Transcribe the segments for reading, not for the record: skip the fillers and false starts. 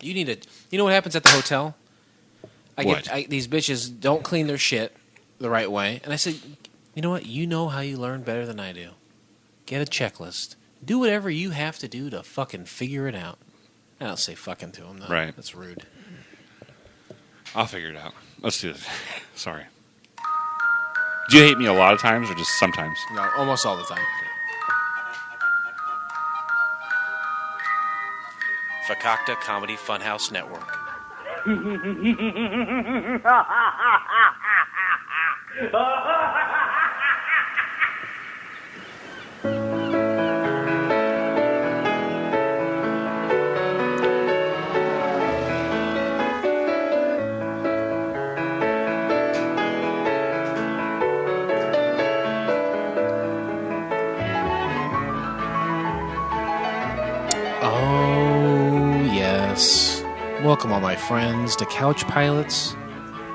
You need to. You know what happens at the hotel? What? These bitches don't clean their shit the right way, and I said, you know what? You know how you learn better than I do. Get a checklist. Do whatever you have to do to fucking figure it out. I don't say fucking to them though. Right. That's rude. I'll figure it out. Let's do this. Sorry. Do you hate me a lot of times or just sometimes? No, almost all the time. Fakakta Comedy Funhouse Network. Oh, yes. Welcome, all my friends, to Couch Pilots,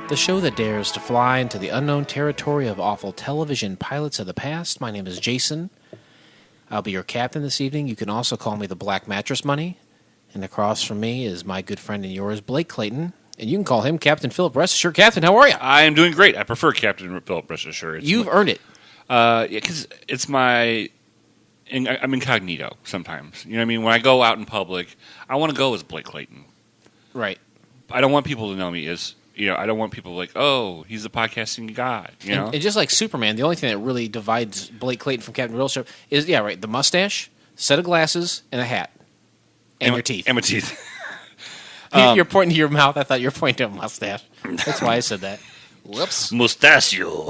the show that dares to fly into the unknown territory of awful television pilots of the past. My name is Jason. I'll be your captain this evening. You can also call me the Black Mattress Money. And across from me is my good friend and yours, Blake Clayton. And you can call him Captain Philip Rest Assured. Captain, how are you? I am doing great. I prefer Captain Philip Rest Assured. You've earned it. Yeah, because it's my... I'm incognito sometimes. You know what I mean? When I go out in public, I want to go as Blake Clayton. Right. I don't want people to know me as, I don't want people like, oh, he's a podcasting guy, know? And just like Superman, the only thing that really divides Blake Clayton from Captain Philip is, the mustache, set of glasses, and a hat. And your teeth. And my teeth. You're pointing to your mouth. I thought you were pointing to a mustache. That's why I said that. Whoops. Mustachio.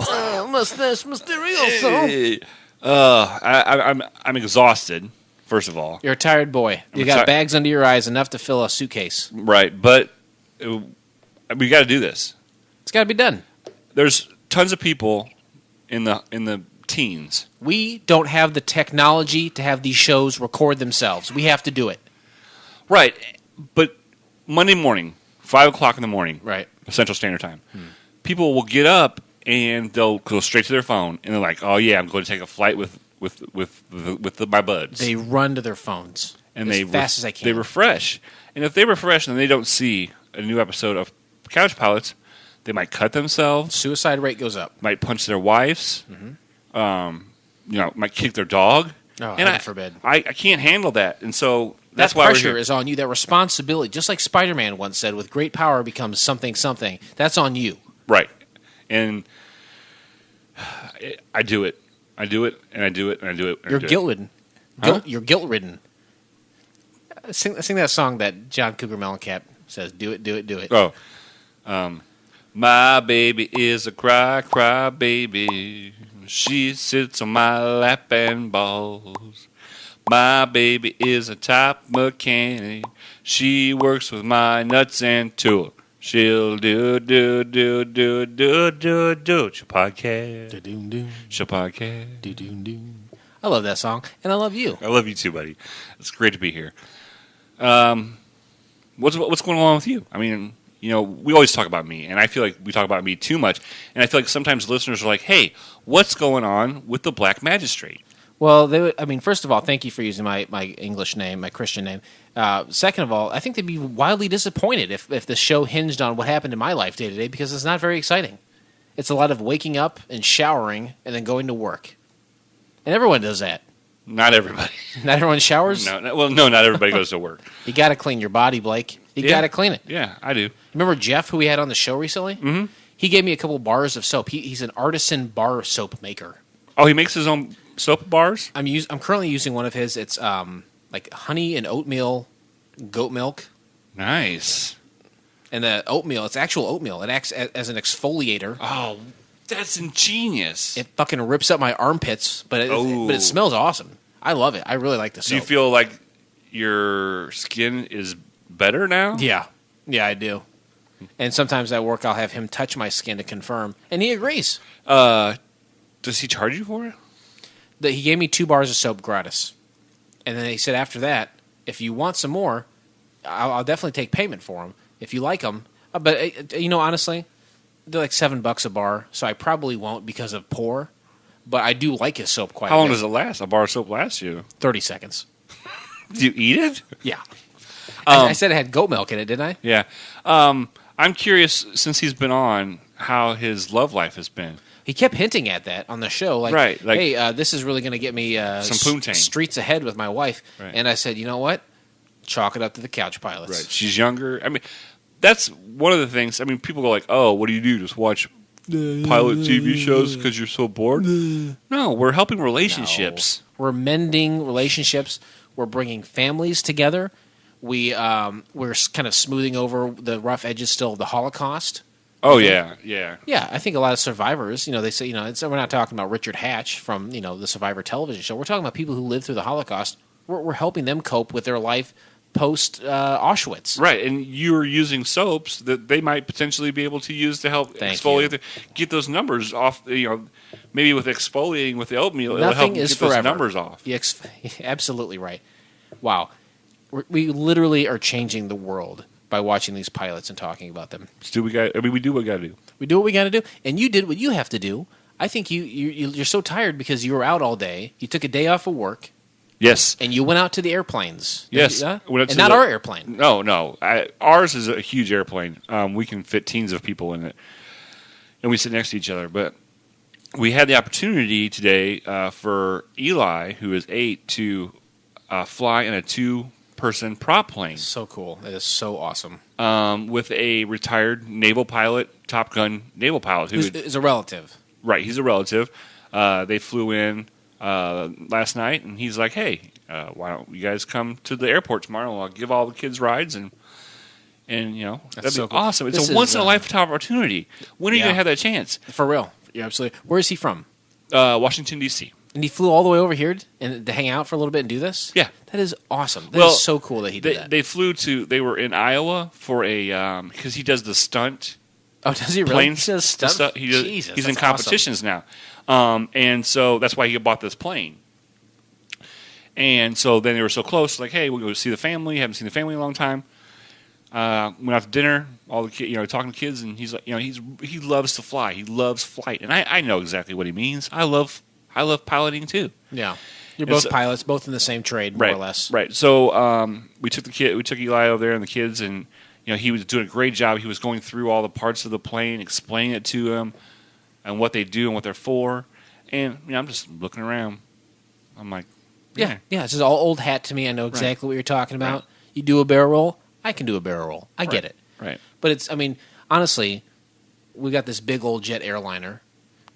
Mustache mysterioso. Hey. I'm exhausted, first of all. You're a tired boy. You got bags under your eyes, enough to fill a suitcase. Right, but we got to do this. It's got to be done. There's tons of people in the teens. We don't have the technology to have these shows record themselves. We have to do it. Right, but Monday morning, 5 o'clock in the morning, right, Central Standard Time, people will get up and they'll go straight to their phone and they're like, "Oh yeah, I'm going to take a flight with my buds." They run to their phones and as fast as they can. They refresh, and if they refresh and they don't see a new episode of Couch Pilots, they might cut themselves. Suicide rate goes up. Might punch their wives. Might kick their dog. Oh, heaven forbid! I can't handle that, and so that's why pressure is on you. That responsibility, just like Spider-Man once said, "With great power becomes something. That's on you." Right. And I do it. I do it, and I do it, and I do it. You're guilt-ridden. Huh? You're guilt-ridden. Sing that song that John Cougar Mellencamp says, "Do it, do it, do it." Oh. My baby is a cry baby. She sits on my lap and balls. My baby is a top mechanic. She works with my nuts and tools. She'll do She'll podcast. She'll podcast. I love that song, and I love you. I love you too, buddy. It's great to be here. What's going on with you? I mean, we always talk about me, and I feel like we talk about me too much, and I feel like sometimes listeners are like, hey, what's going on with the Black Magistrate? Well, first of all, thank you for using my English name, my Christian name. Second of all, I think they'd be wildly disappointed if the show hinged on what happened in my life day to day, because it's not very exciting. It's a lot of waking up and showering and then going to work. And everyone does that. Not everybody. Not everyone showers? No, not everybody goes to work. You got to clean your body, Blake. You got to clean it. Yeah, I do. Remember Jeff, who we had on the show recently? Mm-hmm. He gave me a couple bars of soap. He's an artisan bar soap maker. Oh, he makes his own soap bars? I'm currently using one of his. It's like honey and oatmeal, goat milk. Nice. And the oatmeal, it's actual oatmeal. It acts as an exfoliator. Oh, that's ingenious. It fucking rips up my armpits, but it smells awesome. I love it. I really like the soap. Do you feel like your skin is better now? Yeah, I do. And sometimes at work, I'll have him touch my skin to confirm, and he agrees. Does he charge you for it? He gave me 2 bars of soap gratis, and then he said after that, if you want some more, I'll definitely take payment for them if you like them. But honestly, they're like $7 a bar, so I probably won't because of poor. But I do like his soap quite a bit. How long does it last? A bar of soap lasts you? 30 seconds. Do you eat it? Yeah. I said it had goat milk in it, didn't I? Yeah. I'm curious, since he's been on, how his love life has been. He kept hinting at that on the show, like, hey, this is really going to get me some poontang. Streets ahead with my wife. Right. And I said, you know what? Chalk it up to the Couch Pilots. Right. She's younger. I mean, that's one of the things. I mean, people go like, oh, what do? Just watch pilot TV shows because you're so bored? No, we're helping relationships. No. We're mending relationships. We're bringing families together. We're kind of smoothing over the rough edges still of the Holocaust. Oh, yeah. Yeah, I think a lot of survivors, they say, we're not talking about Richard Hatch from, the Survivor television show. We're talking about people who lived through the Holocaust. We're helping them cope with their life post Auschwitz. Right, and you're using soaps that they might potentially be able to use to help exfoliate, get those numbers off. Maybe with exfoliating with the oatmeal, it'll help get those numbers off. Absolutely right. Wow, we literally are changing the world by watching these pilots and talking about them. We do what we got to do. We do what we got to do, and you did what you have to do. I think you're so tired because you were out all day. You took a day off of work. Yes. And you went out to the airplanes. Yes. And not our airplane. No. Ours is a huge airplane. We can fit teens of people in it. And we sit next to each other. But we had the opportunity today for Eli, who is 8, to fly in a 2-person prop plane. So cool. That is so awesome. With a retired naval pilot, Top Gun naval pilot. Who is a relative. Right. He's a relative. They flew in last night, and he's like, hey, why don't you guys come to the airport tomorrow? I'll give all the kids rides, and that'd be so cool. awesome. It's a once-in-a-lifetime opportunity. When are you going to have that chance? For real. Yeah, absolutely. Where is he from? Washington, D.C. And he flew all the way over here to hang out for a little bit and do this? Yeah. That is awesome. That is so cool that he did that. They were in Iowa for because he does the stunt. Oh, does he really? Planes, he does stunt? He's in competitions now. And so that's why he bought this plane. And so then they were so close, like, hey, we'll go see the family. Haven't seen the family in a long time. Went out to dinner, all the kids, talking to kids, and he's like, he loves to fly. He loves flight, and I know exactly what he means. I love piloting too. Yeah, you're both pilots, both in the same trade, more or less. Right. So we took Eli over there and the kids, and he was doing a great job. He was going through all the parts of the plane, explaining it to them, and what they do and what they're for. And I'm just looking around. I'm like, yeah, this is all old hat to me. I know exactly what you're talking about. Right. You do a barrel roll, I can do a barrel roll. I get it. Right. But honestly, we got this big old jet airliner,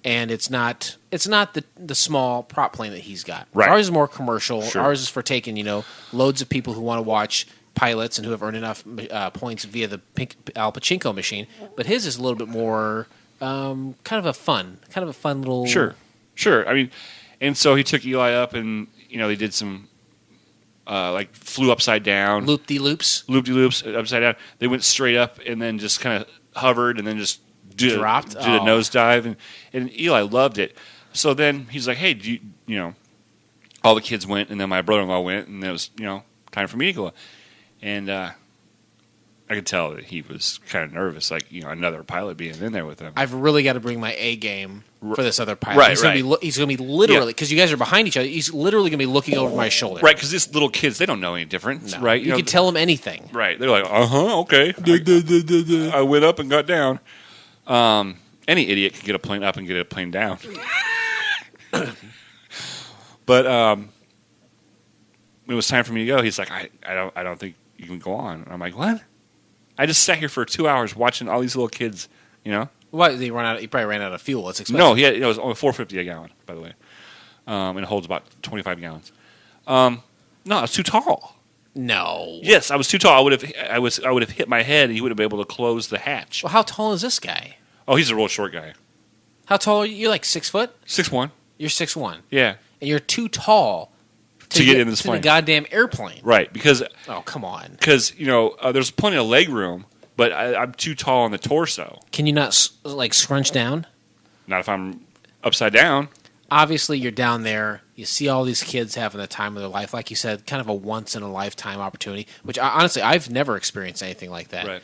and it's not the small prop plane that he's got. Right. Ours is more commercial. Sure. Ours is for taking loads of people who want to watch pilots and who have earned enough points via the Al Pachinko machine. But his is a little bit more kind of a fun little. Sure. And so he took Eli up, and they did some flew upside down, loop-de-loops upside down. They went straight up and then just kind of hovered and then just did a nosedive, and Eli loved it. So then he's like, hey, all the kids went, and then my brother-in-law went, and it was time for me to go. And I could tell that he was kind of nervous, another pilot being in there with him. I've really got to bring my A game for this other pilot. Right, he's going to be literally, because you guys are behind each other, he's literally going to be looking over my shoulder. Right, because these little kids, they don't know any different, right? You can tell them anything. Right, they're like, okay. I went up and got down. Any idiot can get a plane up and get a plane down. But when it was time for me to go, he's like, I don't think you can go on. And I'm like, what? I just sat here for 2 hours watching all these little kids, What? He probably ran out of fuel. It's expensive. No, it was only $4.50 a gallon, by the way. And it holds about 25 gallons. No, I was too tall. No. Yes, I was too tall. I would have hit my head, and he would have been able to close the hatch. Well, how tall is this guy? Oh, he's a real short guy. How tall are you? You're like 6 foot? 6'1". You're 6'1". Yeah. And you're too tall to get in this plane. The goddamn airplane. Right, because... Oh, come on. Because, there's plenty of leg room, but I'm too tall on the torso. Can you not, scrunch down? Not if I'm upside down. Obviously, you're down there. You see all these kids having the time of their life. Like you said, kind of a once-in-a-lifetime opportunity, which, honestly, I've never experienced anything like that. Right.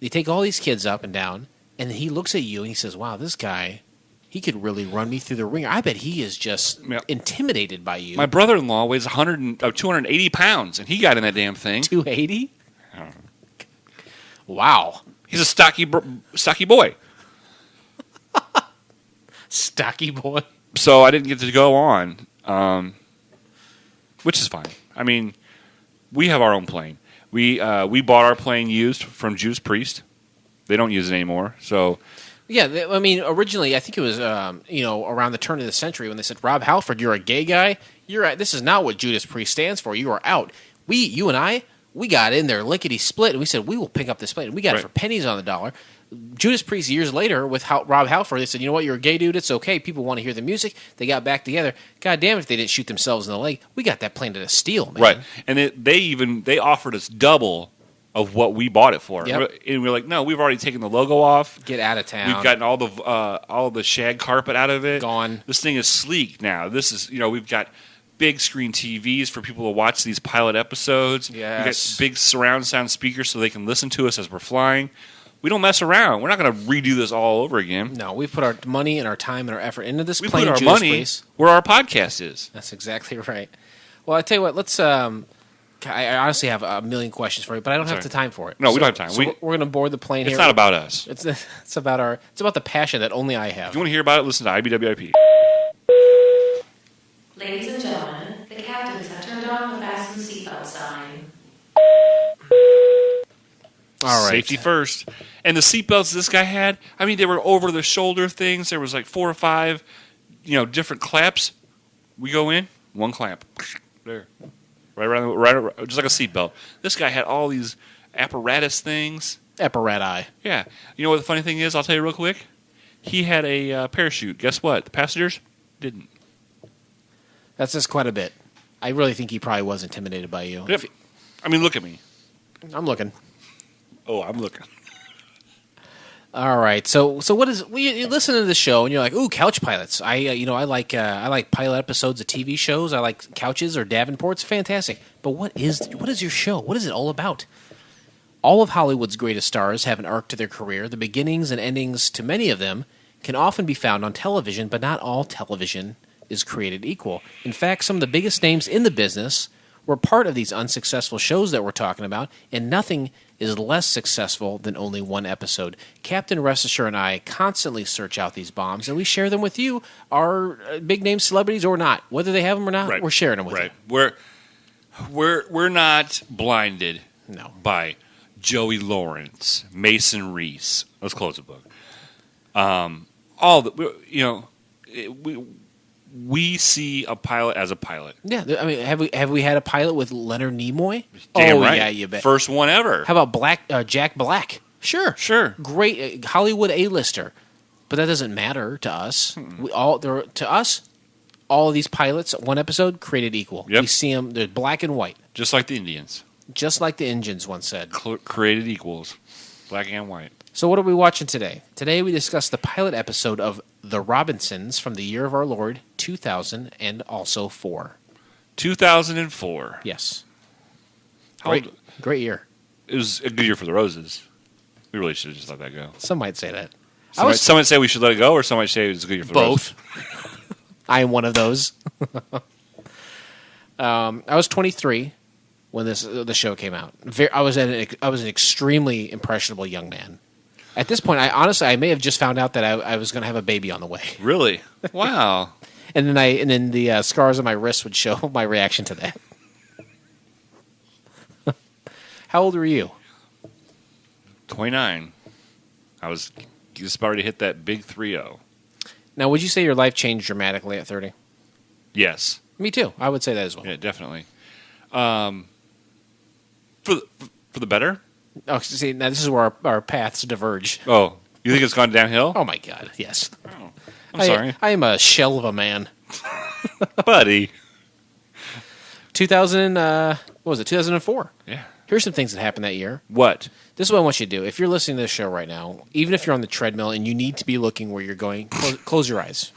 You take all these kids up and down, and he looks at you, and he says, wow, this guy he could really run me through the ringer. I bet he is just intimidated by you. My brother-in-law weighs 280 pounds, and he got in that damn thing. 280? Wow. He's a stocky boy. Stocky boy. So I didn't get to go on, which is fine. I mean, we have our own plane. We bought our plane used from Judas Priest. They don't use it anymore, so... Yeah, I mean, originally, I think it was, around the turn of the century when they said, Rob Halford, you're a gay guy. This is not what Judas Priest stands for. You are out. You and I, we got in there lickety-split, and we said, we will pick up this plate. And we got it for pennies on the dollar. Judas Priest, years later, with Rob Halford, they said, you know what, you're a gay dude, it's okay. People want to hear the music. They got back together. God damn, if they didn't shoot themselves in the leg. We got that plane at a steal, man. Right. And they offered us double of what we bought it for. Yep. And we're like, no, we've already taken the logo off. Get out of town. We've gotten all the shag carpet out of it. Gone. This thing is sleek now. This is, we've got big screen TVs for people to watch these pilot episodes. Yes. We've got big surround sound speakers so they can listen to us as we're flying. We don't mess around. We're not going to redo this all over again. No, we've put our money and our time and our effort into this we plane. put our Judas money Priest. where our podcast is. That's exactly right. Well, I tell you what, let's... I honestly have a million questions for you, but I don't have the time for it. No, we don't have time. So we're going to board the plane here. It's not about us. It's about the passion that only I have. If you want to hear about it, listen to IBWIP. Ladies and gentlemen, the captains have turned on the fasten seatbelt sign. All right. Safety first. And the seatbelts this guy had, I mean, they were over-the-shoulder things. There was like 4 or 5, different claps. We go in, one clamp. There. Right around, just like a seatbelt. This guy had all these apparatus things. Apparati. Yeah. You know what the funny thing is? I'll tell you real quick. He had a parachute. Guess what? The passengers didn't. That's just quite a bit. I really think he probably was intimidated by you. Yep. I mean, look at me. I'm looking. Oh, I'm looking. All right. So what is? You listen to the show and you're like, ooh, couch pilots. I like pilot episodes of TV shows. I like couches or Davenports. Fantastic. But what is your show? What is it all about? All of Hollywood's greatest stars have an arc to their career. The beginnings and endings to many of them can often be found on television, but not all television is created equal. In fact, some of the biggest names in the business were part of these unsuccessful shows that we're talking about, and nothing is less successful than only one episode. Captain Rest Assured and I constantly search out these bombs, and we share them with you, our big-name celebrities or not. Whether they have them or not, we're sharing them with you. We're not blinded by Joey Lawrence, Mason Reese. Let's close the book. We see a pilot as a pilot. Yeah, I mean, have we had a pilot with Leonard Nimoy? Damn right. Yeah, you bet. First one ever. How about Jack Black? Sure. Great Hollywood A-lister, but that doesn't matter to us. To us, all of these pilots, one episode created equal. Yep. We see them; they're black and white, just like the Indians. Just like the Indians once said. Created equals, black and white. So what are we watching today? Today we discuss the pilot episode of The Robinsons from the year of our Lord, 2000, and also 4. 2004. Yes. Great year. It was a good year for the Roses. We really should have just let that go. Some might say that. Some might say we should let it go, or some might say it was a good year for the Roses. Both. I am one of those. I was 23 when the show came out. I was an extremely impressionable young man. At this point, I may have just found out that I was going to have a baby on the way. Really? Wow. and then the scars on my wrist would show my reaction to that. How old were you? 29. I was just about to hit that big 3-0. Now, would you say your life changed dramatically at 30? Yes. Me too. I would say that as well. Yeah, definitely. For the better? Oh, see, now this is where our paths diverge. Oh, you think it's gone downhill? Oh, my God, yes. Oh, I'm sorry. I am a shell of a man. Buddy. 2004. Yeah. Here's some things that happened that year. What? This is what I want you to do. If you're listening to this show right now, even if you're on the treadmill and you need to be looking where you're going, close your eyes.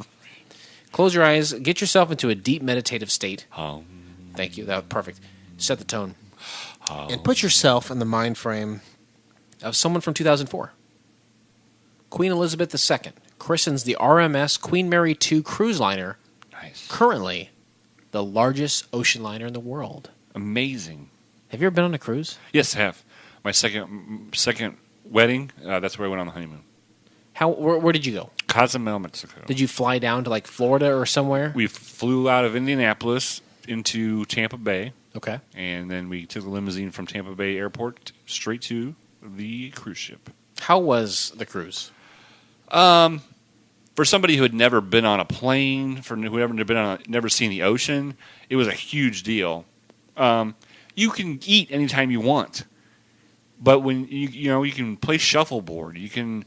Close your eyes. Get yourself into a deep meditative state. Thank you. That was perfect. Set the tone. And put yourself in the mind frame of someone from 2004. Queen Elizabeth II, christens the RMS Queen Mary 2 cruise liner, Nice. currently the largest ocean liner in the world. Amazing. Have you ever been on a cruise? Yes, I have. My second wedding, that's where I went on the honeymoon. Where did you go? Cozumel, Mexico. Did you fly down to like Florida or somewhere? We flew out of Indianapolis into Tampa Bay, Okay. and then we took a limousine from Tampa Bay Airport straight to the cruise ship. How was the cruise? For somebody who had never been on a plane, for whoever never seen the ocean, it was a huge deal. You can eat anytime you want, but when you can play shuffleboard, you can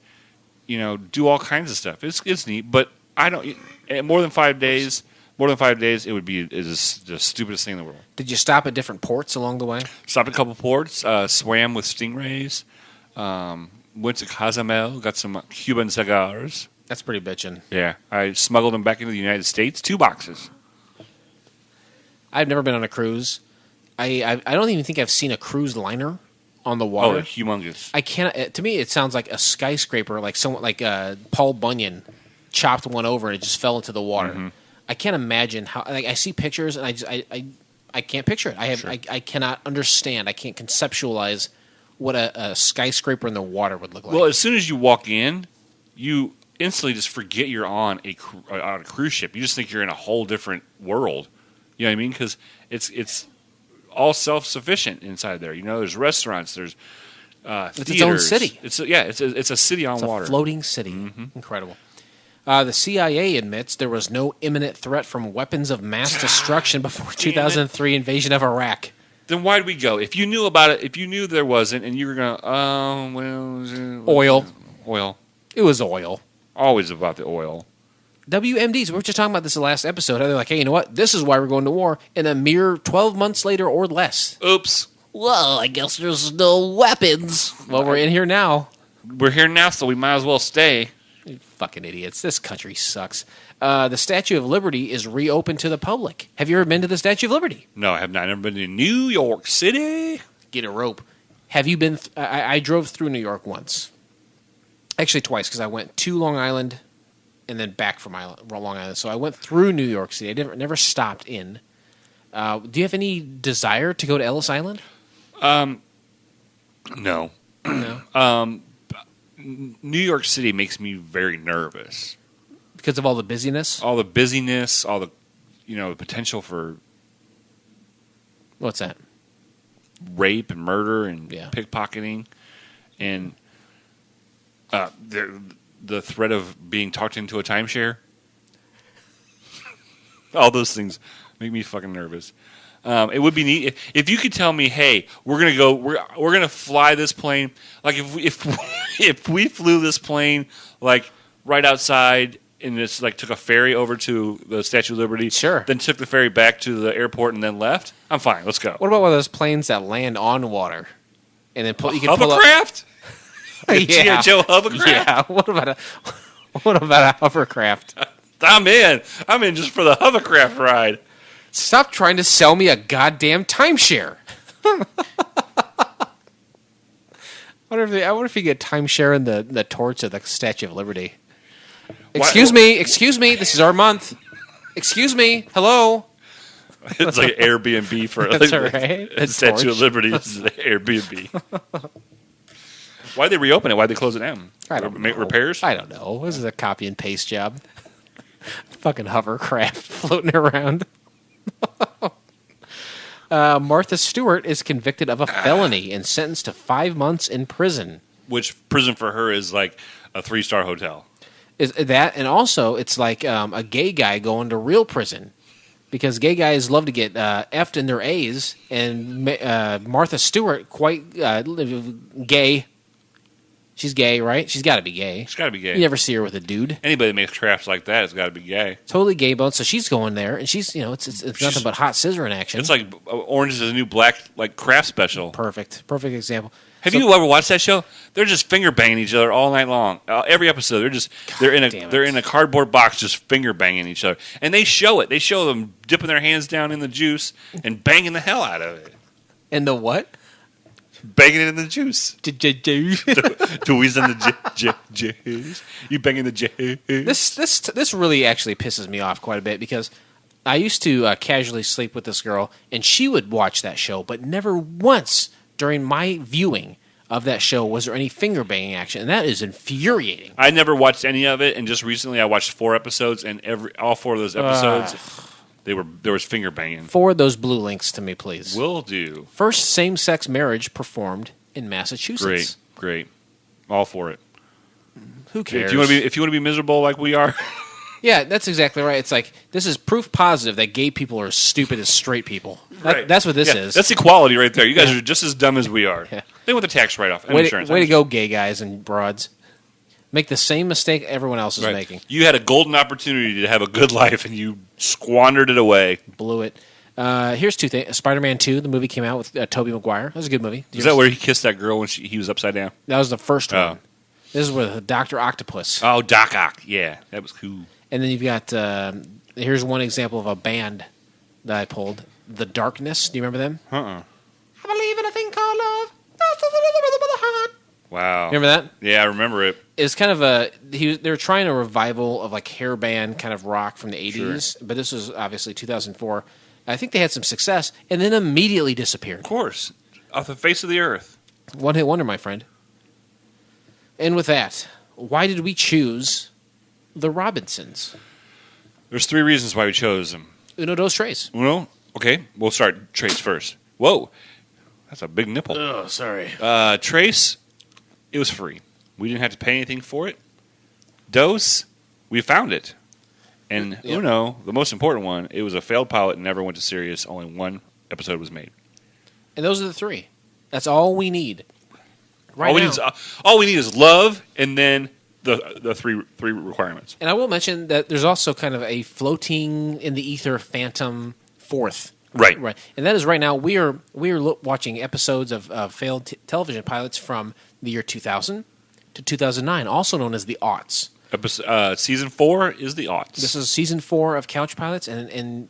do all kinds of stuff. It's neat, but I don't more than 5 days. More than 5 days, it would be the stupidest thing in the world. Did you stop at different ports along the way? Stopped at a couple ports, swam with stingrays, went to Cozumel, got some Cuban cigars. That's pretty bitchin'. Yeah, I smuggled them back into the United States, 2 boxes. I've never been on a cruise. I don't even think I've seen a cruise liner on the Oh, water. humongous. I can't. To me, it sounds like a skyscraper, like someone like Paul Bunyan chopped one over and it just fell into the water. Mm-hmm. I can't imagine how. Like, I see pictures and I can't picture it. Sure. I cannot understand. I can't conceptualize what a skyscraper in the water would look like. Well, as soon as you walk in, you instantly just forget you're on a cruise ship. You just think you're in a whole different world. You know what I mean? Because it's all self-sufficient inside there. There's restaurants, there's it's theaters. its own city. It's a city on It's water. a floating city. Mm-hmm. Incredible. The CIA admits there was no imminent threat from weapons of mass destruction before 2003 invasion of Iraq. Then why did we go? If you knew about it, if you knew there wasn't, and you were going, oil. It was oil. Always about the oil. WMDs, we were just talking about this in the last episode. They're like, hey, you know what? This is why we're going to war. And a mere 12 months later or less. Oops. Well, I guess there's no weapons. Well, we're in here now. We're here now, so we might as well stay. You fucking idiots. This country sucks. The Statue of Liberty is reopened to the public. Have you ever been to the Statue of Liberty? No, I have not. I've never been to New York City. Get a rope. Have you been? I drove through New York once. Actually, twice, because I went to Long Island and then back from Long Island. So I went through New York City. I never stopped in. Do you have any desire to go to Ellis Island? No. No. New York City makes me very nervous. Because of all the busyness? All the busyness, all the the potential for What's that? rape and murder and Yeah. pickpocketing, and the threat of being talked into a timeshare. All those things make me fucking nervous. It would be neat if you could tell me, hey, we're gonna fly this plane. Like if we flew this plane like right outside and just like took a ferry over to the Statue of Liberty, Sure. then took the ferry back to the airport and then left, I'm fine. Let's go. What about one of those planes that land on water? And then you can pull up... Hovercraft? Yeah. G.I. Joe hovercraft? Yeah. What about a hovercraft? I'm in just for the hovercraft ride. Stop trying to sell me a goddamn timeshare. I wonder if you get timeshare in the torch of the Statue of Liberty. Excuse me. This is our month. Excuse me. Hello. It's like Airbnb for That's right. The Statue of Liberty is the Airbnb. Why'd they reopen it? Why'd they close it down? I don't Make know. repairs? I don't know. This is a copy and paste job. Fucking hovercraft floating around. Martha Stewart is convicted of a felony and sentenced to 5 months in prison. Which prison for her is like a 3-star hotel. Is that, and also it's like a gay guy going to real prison because gay guys love to get effed in their A's, and Martha Stewart, quite gay. She's gay, right? She's got to be gay. She's got to be gay. You never see her with a dude. Anybody that makes crafts like that has got to be gay. Totally gay bone. So she's going there, and she's it's nothing but hot scissor in action. It's like Orange is the New Black, like craft special. Perfect example. Have you ever watched that show? They're just finger banging each other all night long. Every episode, they're in a cardboard box just finger banging each other, and they show it. They show them dipping their hands down in the juice and banging the hell out of it. And the what? Banging it in the juice. Juice. Dewey's in the juice. You banging the juice. This really actually pisses me off quite a bit because I used to casually sleep with this girl, and she would watch that show, but never once during my viewing of that show was there any finger banging action, and that is infuriating. I never watched any of it, and just recently I watched 4 episodes, and all 4 of those episodes, there was finger banging. Forward those blue links to me, please. Will do. First same-sex marriage performed in Massachusetts. Great. All for it. Who cares? If you want to be miserable like we are. Yeah, that's exactly right. It's like, this is proof positive that gay people are as stupid as straight people. Right. That's what this is. That's equality right there. You guys are just as dumb as we are. Yeah. They want the tax write-off and Way insurance. to go, gay guys and broads. Make the same mistake everyone else is making. You had a golden opportunity to have a good life, and you squandered it away. Blew it. Here's 2 things. Spider-Man 2, the movie came out with Tobey Maguire. That was a good movie. Is that where he kissed that girl when he was upside down? That was the first Oh. one. This is with Dr. Octopus. Oh, Doc Ock. Yeah, that was cool. And then you've got, here's one example of a band that I pulled. The Darkness. Do you remember them? Uh-uh. I believe in a thing called love. That's the rhythm of the heart. Wow. Remember that? Yeah, I remember it. It's kind of they were trying a revival of like hair band kind of rock from the 80s, but this was obviously 2004. I think they had some success and then immediately disappeared. Of course. Off the face of the earth. One hit wonder, my friend. And with that, why did we choose the Robinsons? There's 3 reasons why we chose them. Uno, dos, tres. Uno? Okay, we'll start Trace first. Whoa. That's a big nipple. Oh, sorry. Trace, it was free. We didn't have to pay anything for it. Dos, we found it. And Yep. Uno, the most important one, it was a failed pilot and never went to Sirius. Only 1 episode was made. And those are the 3. That's all we need. Right All we need is love, and then the three requirements. And I will mention that there's also kind of a floating in the ether phantom 4th. Right. And that is right now we are watching episodes of failed television pilots from the year 2000 to 2009, also known as the aughts. Season 4 is the aughts. This is season 4 of Couch Pilots, and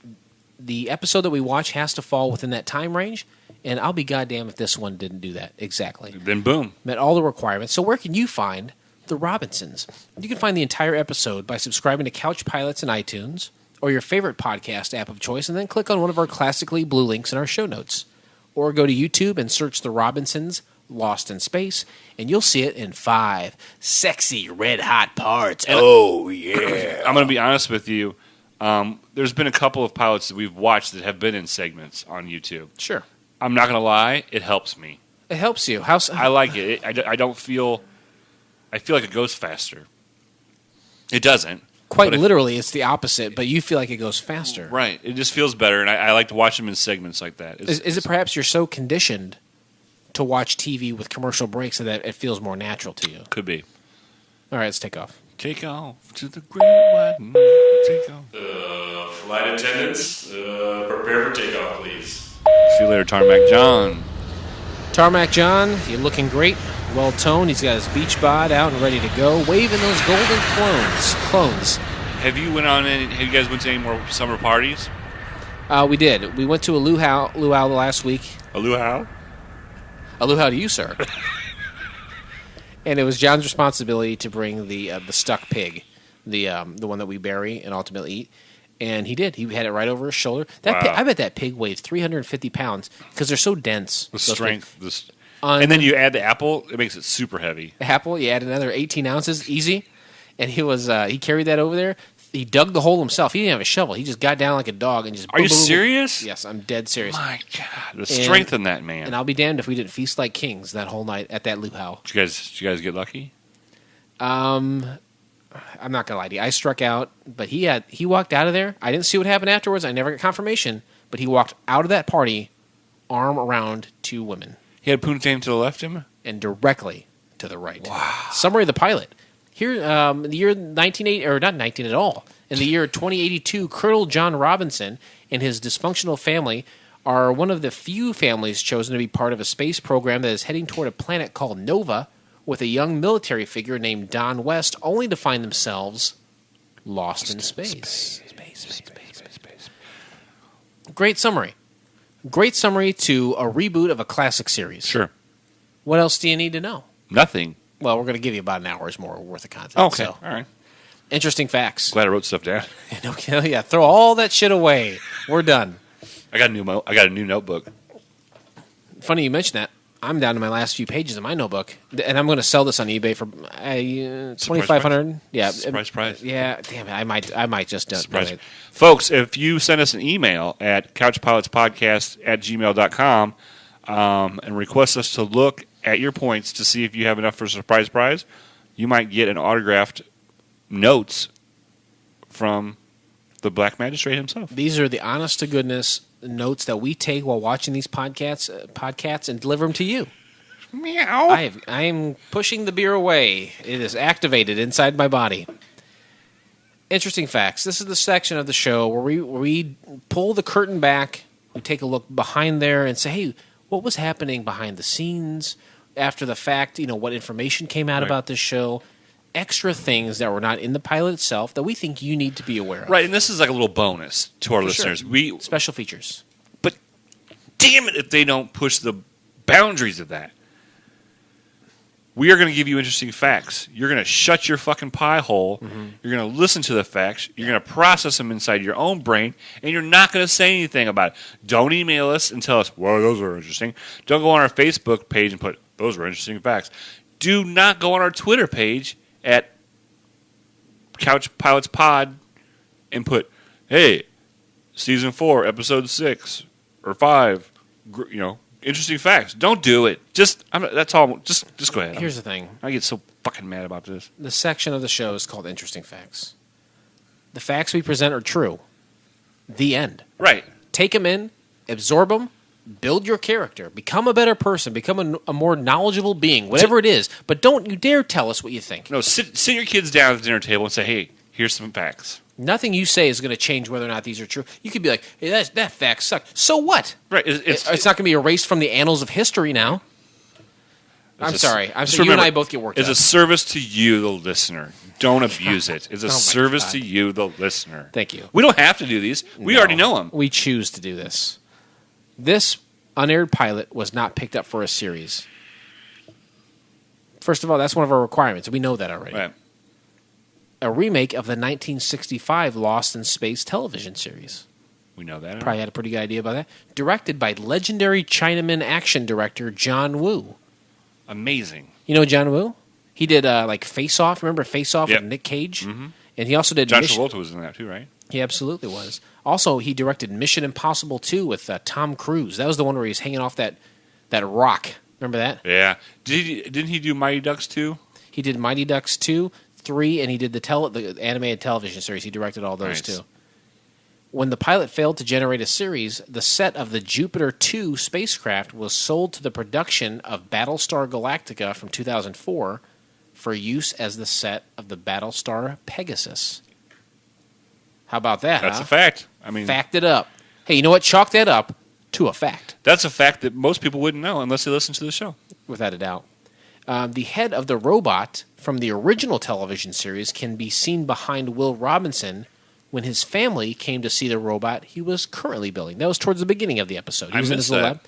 the episode that we watch has to fall within that time range. And I'll be goddamn if this one didn't do that exactly. Then boom, met all the requirements. So where can you find the Robinsons? You can find the entire episode by subscribing to Couch Pilots in iTunes or your favorite podcast app of choice, and then click on one of our classically blue links in our show notes. Or go to YouTube and search The Robinsons Lost in Space, and you'll see it in 5 sexy red-hot parts. Oh, yeah. I'm going to be honest with you. There's been a couple of pilots that we've watched that have been in segments on YouTube. Sure. I'm not going to lie. It helps me. It helps you. I like it. I don't feel... I feel like it goes faster. It doesn't. Quite literally, it's the opposite, but you feel like it goes faster. Right. It just feels better, and I like to watch them in segments like that. Is it perhaps you're so conditioned to watch TV with commercial breaks that it feels more natural to you? Could be. All right, let's take off. Take off to the great wide north. Take off. Flight attendants, prepare for takeoff, please. See you later, Tarmac John. Tarmac John, you're looking great. Well toned. He's got his beach bod out and ready to go, waving those golden clones. Have you guys went to any more summer parties? We did. We went to a luau last week. A luau? A luau to you, sir. And it was John's responsibility to bring the stuck pig, the one that we bury and ultimately eat. And he did. He had it right over his shoulder. That wow. I bet that pig weighs 350 pounds because they're so dense. The strength. And then you add the apple, it makes it super heavy. The apple, you add another 18 ounces, easy. And he carried that over there. He dug the hole himself. He didn't have a shovel. He just got down like a dog and just... Are you serious? Yes, I'm dead serious. My God. The strength in that man. And I'll be damned if we didn't feast like kings that whole night at that luau. Did you guys get lucky? I'm not going to lie to you. I struck out, but he walked out of there. I didn't see what happened afterwards. I never got confirmation. But he walked out of that party, arm around 2 women. He had poontang to the left of him? And directly to the right. Wow. Summary of the pilot. Here, in the year 1980, or not 19 at all, in the year 2082, Colonel John Robinson and his dysfunctional family are one of the few families chosen to be part of a space program that is heading toward a planet called Nova with a young military figure named Don West, only to find themselves lost in space. Great summary. Great summary to a reboot of a classic series. Sure. What else do you need to know? Nothing. Well, we're going to give you about an hour's more worth of content. Okay. So. All right. Interesting facts. Glad I wrote stuff down. Okay, yeah, throw all that shit away. We're done. I got a new notebook. Funny you mention that. I'm down to my last few pages of my notebook, and I'm going to sell this on eBay for $2,500. Yeah, Surprise price. Yeah, damn it. I might just do Surprise. it. Folks, if you send us an email at couchpilotspodcast@gmail.com and request us to look at your points to see if you have enough for a surprise prize, you might get an autographed notes from the Black Magistrate himself. These are the honest to goodness notes that we take while watching these podcasts and deliver them to you. Meow. I am pushing the beer away. It is activated inside my body. Interesting facts. This is the section of the show where we pull the curtain back, we take a look behind there and say, hey, what was happening behind the scenes after the fact? You know, what information came out about this show? Extra things that were not in the pilot itself that we think you need to be aware of. Right, and this is like a little bonus to our For listeners. Sure. Special features. But damn it if they don't push the boundaries of that. We are going to give you interesting facts. You're going to shut your fucking pie hole. Mm-hmm. You're going to listen to the facts. You're going to process them inside your own brain, and you're not going to say anything about it. Don't email us and tell us, well, those are interesting. Don't go on our Facebook page and put, those were interesting facts. Do not go on our Twitter page at Couch Pilots Pod and put, hey, season 4, episode 6 or 5, interesting facts. Don't do it. That's all. Just go ahead. Here's the thing. I get so fucking mad about this. The section of the show is called Interesting Facts. The facts we present are true. The end. Right. Take them in, absorb them, build your character, become a better person, become a more knowledgeable being, whatever it is. But don't you dare tell us what you think. No, sit your kids down at the dinner table and say, hey, here's some facts. Nothing you say is going to change whether or not these are true. You could be like, hey, that fact sucks. So what? Right. It's not going to be erased from the annals of history now. I'm sorry. You and I both get worked up. It's a service to you, the listener. Don't abuse it. It's a service to you, the listener. Thank you. We don't have to do these. We already know them. We choose to do this. This unaired pilot was not picked up for a series. First of all, that's one of our requirements. We know that already. Right. A remake of the 1965 Lost in Space television series. We know that. Probably had a pretty good idea about that. Directed by legendary Chinaman action director John Woo. Amazing. You know John Woo? He did Face Off. Remember Face Off Yep. with Nick Cage? Mm-hmm. And he also did John Travolta was in that too, right? He absolutely was. Also, he directed Mission Impossible 2 with Tom Cruise. That was the one where he was hanging off that rock. Remember that? Yeah. Didn't he do Mighty Ducks 2? He did Mighty Ducks 2, 3, and he did the animated television series. He directed all those too. When the pilot failed to generate a series, the set of the Jupiter 2 spacecraft was sold to the production of Battlestar Galactica from 2004 for use as the set of the Battlestar Pegasus. How about that? That's a fact. Fact it up. Hey, you know what? Chalk that up to a fact. That's a fact that most people wouldn't know unless they listen to the show. Without a doubt. The head of the robot from the original television series can be seen behind Will Robinson when his family came to see the robot he was currently building. That was towards the beginning of the episode. He was in his little lab.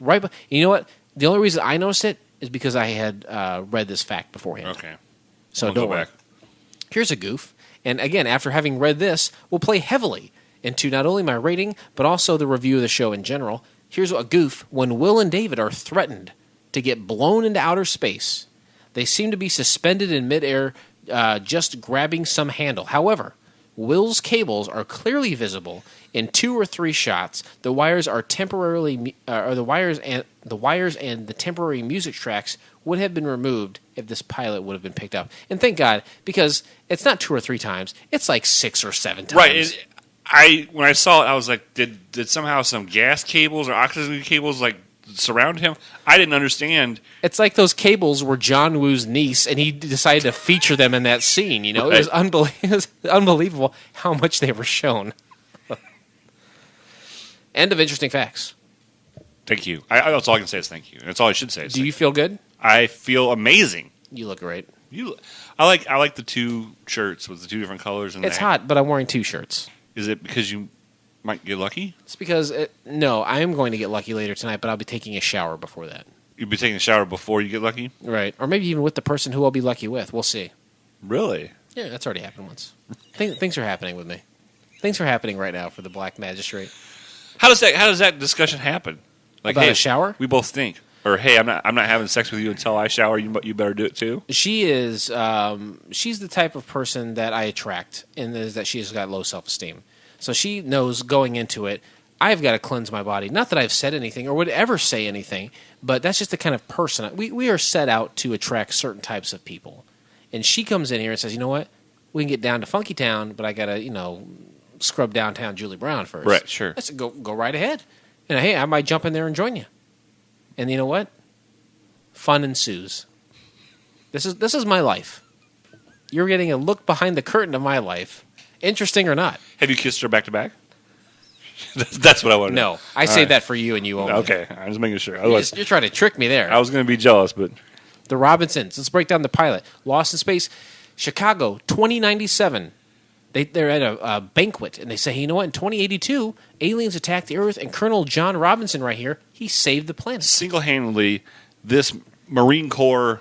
Right, but you know what? The only reason I noticed it is because I had read this fact beforehand. Okay. So don't worry. Here's a goof. And again, after having read this, we'll play heavily into not only my rating, but also the review of the show in general. Here's a goof. When Will and David are threatened to get blown into outer space, they seem to be suspended in midair, just grabbing some handle. However, Will's cables are clearly visible in 2 or 3 shots. The wires are temporarily, the wires and the temporary music tracks would have been removed if this pilot would have been picked up. And thank God, because it's not 2 or 3 times; it's like 6 or 7 times. Right. When I saw it, I was like, did somehow some gas cables or oxygen cables surround him? I didn't understand. It's like those cables were John Woo's niece, and he decided to feature them in that scene. You know, right. It was unbelievable how much they were shown. End of interesting facts. Thank you. That's all I can say is thank you. That's all I should say. Do you feel good? I feel amazing. You look great. I like the 2 shirts with the 2 different colors. It's hot, but I'm wearing 2 shirts. Is it because you might get lucky? It's because no, I am going to get lucky later tonight, but I'll be taking a shower before that. You'd be taking a shower before you get lucky? Right. Or maybe even with the person who I'll be lucky with. We'll see. Really? Yeah, that's already happened once. Things are happening with me. Things are happening right now for the Black Magistrate. How does that discussion happen? Like, About hey, a shower? We both stink. Or, hey, I'm not having sex with you until I shower. You better do it too. She is. She's the type of person that I attract, and is that she has got low self-esteem. So she knows going into it, I've got to cleanse my body. Not that I've said anything or would ever say anything, but that's just the kind of person. We are set out to attract certain types of people. And she comes in here and says, you know what? We can get down to Funky Town, but I got to, scrub downtown Julie Brown first. Right, sure. I said, go right ahead. And hey, I might jump in there and join you. And you know what? Fun ensues. This is my life. You're getting a look behind the curtain of my life. Interesting or not. Have you kissed her back to back? That's what I want to know. No. I saved that for you and you only. Okay, I'm just making sure. You're trying to trick me there. I was going to be jealous, but... The Robinsons. Let's break down the pilot. Lost in Space, Chicago, 2097. They're at a banquet, and they say, hey, you know what? In 2082, aliens attacked the Earth, and Colonel John Robinson right here, he saved the planet. Single-handedly, this Marine Corps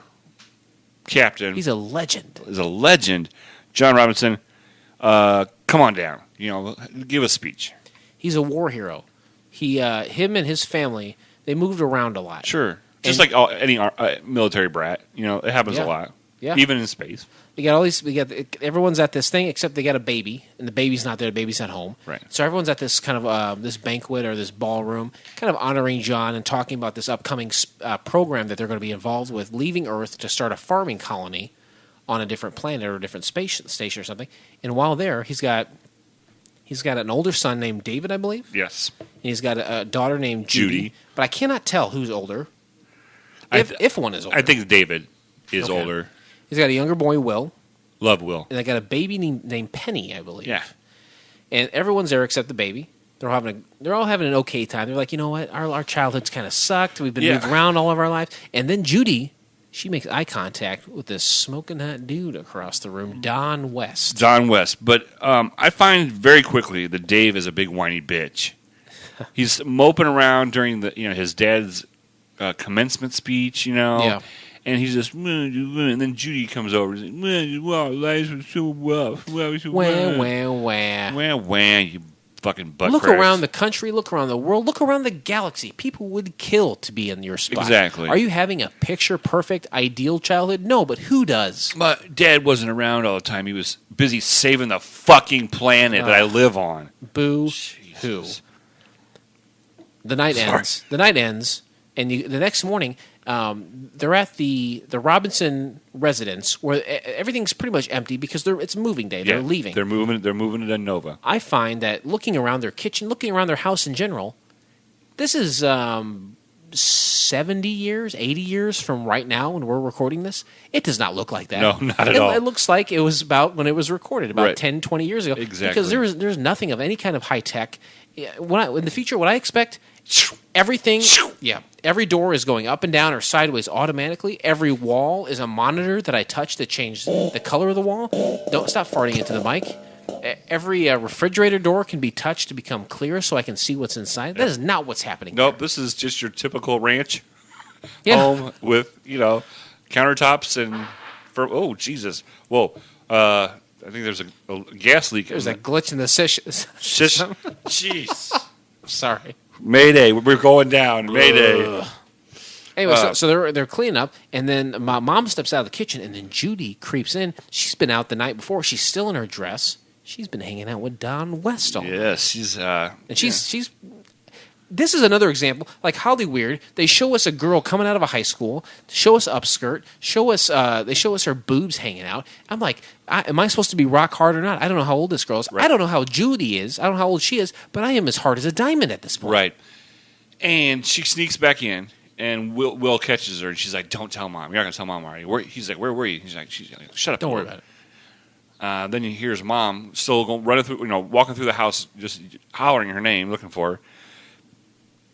captain... He's a legend. ...is a legend. John Robinson, come on down. Give a speech. He's a war hero. Him and his family, they moved around a lot. Sure. Just like any military brat. It happens a lot. Yeah. Even in space. Everyone's at this thing except they got a baby, and the baby's not there. The baby's at home. Right. So everyone's at this kind of this banquet or this ballroom, kind of honoring John and talking about this upcoming program that they're going to be involved with, leaving Earth to start a farming colony on a different planet or a different space station or something. And while there, he's got an older son named David, I believe. Yes. And he's got a daughter named Judy. But I cannot tell who's older. If one is older. I think David is Okay. older. He's got a younger boy, Will. Love Will. And they got a baby named Penny, I believe. Yeah. And everyone's there except the baby. They're all having an okay time. They're like, you know what? Our childhood's kind of sucked. We've been moved around all of our lives. And then Judy, she makes eye contact with this smoking hot dude across the room, Don West. Don West. But I find very quickly that Dave is a big whiny bitch. He's moping around during his dad's commencement speech, Yeah. And he's just, and then Judy comes over and says, wow, life was so rough. Wah, you fucking butt Look cracks. around the country, look around the world, look around the galaxy. People would kill to be in your spot. Exactly. Are you having a picture-perfect, ideal childhood? No, but who does? My dad wasn't around all the time. He was busy saving the fucking planet that I live on. Boo-hoo. The night ends, and the next morning, they're at the Robinson residence where everything's pretty much empty because it's moving day. They're leaving. They're moving to Nova. I find that looking around their kitchen, looking around their house in general, this is 70 years, 80 years from right now when we're recording this. It does not look like that. No, not at all. It looks like it was about when it was recorded, about 10, 20 years ago. Exactly. Because there's nothing of any kind of high tech. In the future, what I expect... Everything, every door is going up and down or sideways automatically. Every wall is a monitor that I touch to change the color of the wall. Don't stop farting into the mic. Every refrigerator door can be touched to become clear so I can see what's inside. That is not what's happening. Nope, this is just your typical ranch home with, countertops and... oh, Jesus. Whoa. I think there's a gas leak. There's a glitch in the system. Jeez. Sorry. Mayday, we're going down. Mayday. Anyway, so they're cleaning up, and then my mom steps out of the kitchen, and then Judy creeps in. She's been out the night before. She's still in her dress. She's been hanging out with Don West all night. Yes, she's... and she's... This is another example, like Holly Weird. They show us a girl coming out of a high school, show us upskirt, they show us her boobs hanging out. I'm like, am I supposed to be rock hard or not? I don't know how old this girl is. Right. I don't know how Judy is. I don't know how old she is, but I am as hard as a diamond at this point. Right. And she sneaks back in, and Will catches her, and she's like, don't tell Mom. You're not going to tell Mom, are you? He's like, where were you? She's like, shut up. Don't worry about it. Then he hears Mom still running through, walking through the house, just hollering her name, looking for her.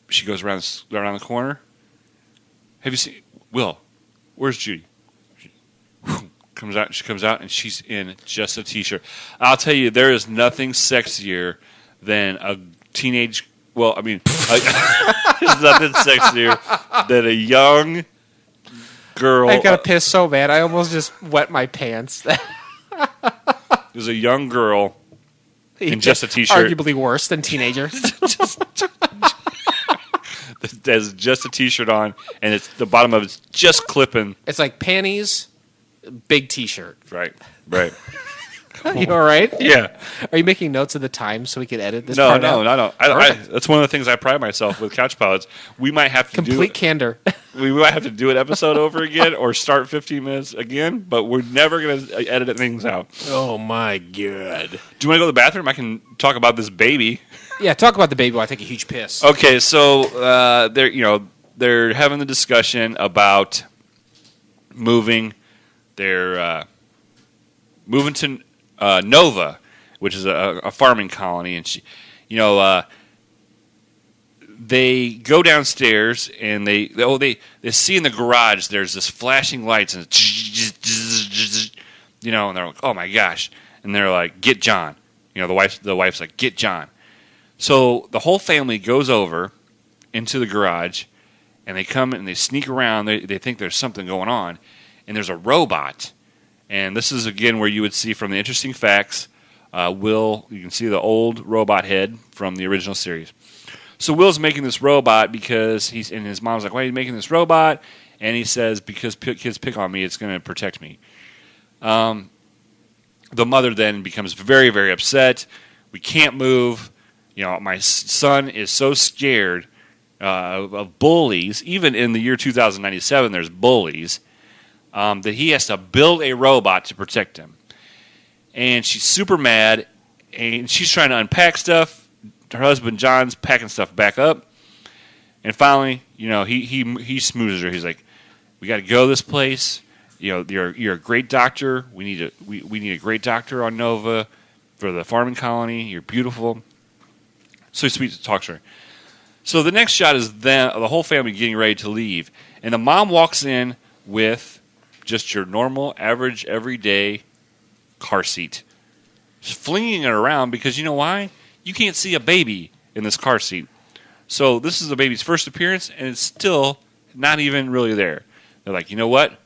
She goes around the corner. Have you seen Will? Where's Judy? She comes out, and she's in just a t-shirt. I'll tell you, there is nothing sexier than a teenage. Well, I mean, There's nothing sexier than a young girl. I gotta piss so bad. I almost just wet my pants. There's a young girl in just a t-shirt. Arguably worse than teenagers. There's just a t-shirt on, and it's the bottom of it's just clipping. It's like panties, big t-shirt. Right. You all right? Yeah. Are you making notes of the time so we can edit this No. part out? That's one of the things I pride myself with Couch Pilots. We might have to Complete candor. We might have to do an episode over again or start 15 minutes again, but we're never going to edit things out. Oh, my God. Do you want to go to the bathroom? I can talk about this baby. Yeah, talk about the baby while I take a huge piss. Okay, so they're having the discussion about moving. They're moving to Nova, which is a farming colony, and they go downstairs and they see in the garage there's this flashing lights and and they're like, oh my gosh, and they're like, get John. The wife's like, get John. So the whole family goes over into the garage, and they come and they sneak around. They think there's something going on, and there's a robot. And this is, again, where you would see from the interesting facts, you can see the old robot head from the original series. So Will's making this robot because and his mom's like, why are you making this robot? And he says, because kids pick on me, it's going to protect me. The mother then becomes very, very upset. We can't move. My son is so scared of bullies. Even in the year 2097, there's bullies. That he has to build a robot to protect him. And she's super mad, and she's trying to unpack stuff. Her husband, John's, packing stuff back up. And finally, he smoozes her. He's like, we got to go this place. You're a great doctor. We need a great doctor on Nova for the farming colony. You're beautiful. So he's sweet to talk to her. So the next shot is the whole family getting ready to leave. And the mom walks in with just your normal, average, everyday car seat. Just flinging it around because you know why? You can't see a baby in this car seat. So this is the baby's first appearance, and it's still not even really there. They're like, you know what?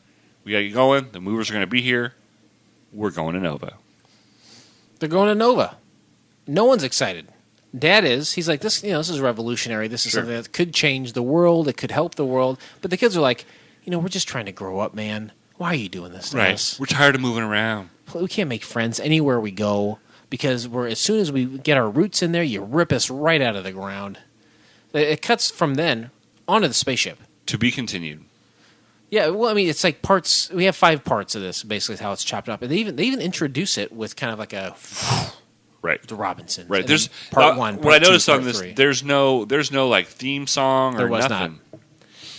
We got to get going. The movers are going to be here. We're going to Nova. They're going to Nova. No one's excited. Dad is. He's like, this is revolutionary. This is something that could change the world. It could help the world. But the kids are like, we're just trying to grow up, man. Why are you doing this to us? We're tired of moving around. We can't make friends anywhere we go because as soon as we get our roots in there, you rip us right out of the ground. It cuts from then onto the spaceship. To be continued. Yeah, well, I mean, it's like parts. We have 5 parts of this, basically, is how it's chopped up, and they even introduce it with kind of like a the Robinsons. Right. There's part 1. Part what I noticed 2, on this, 3. there's no like theme song or nothing. Not.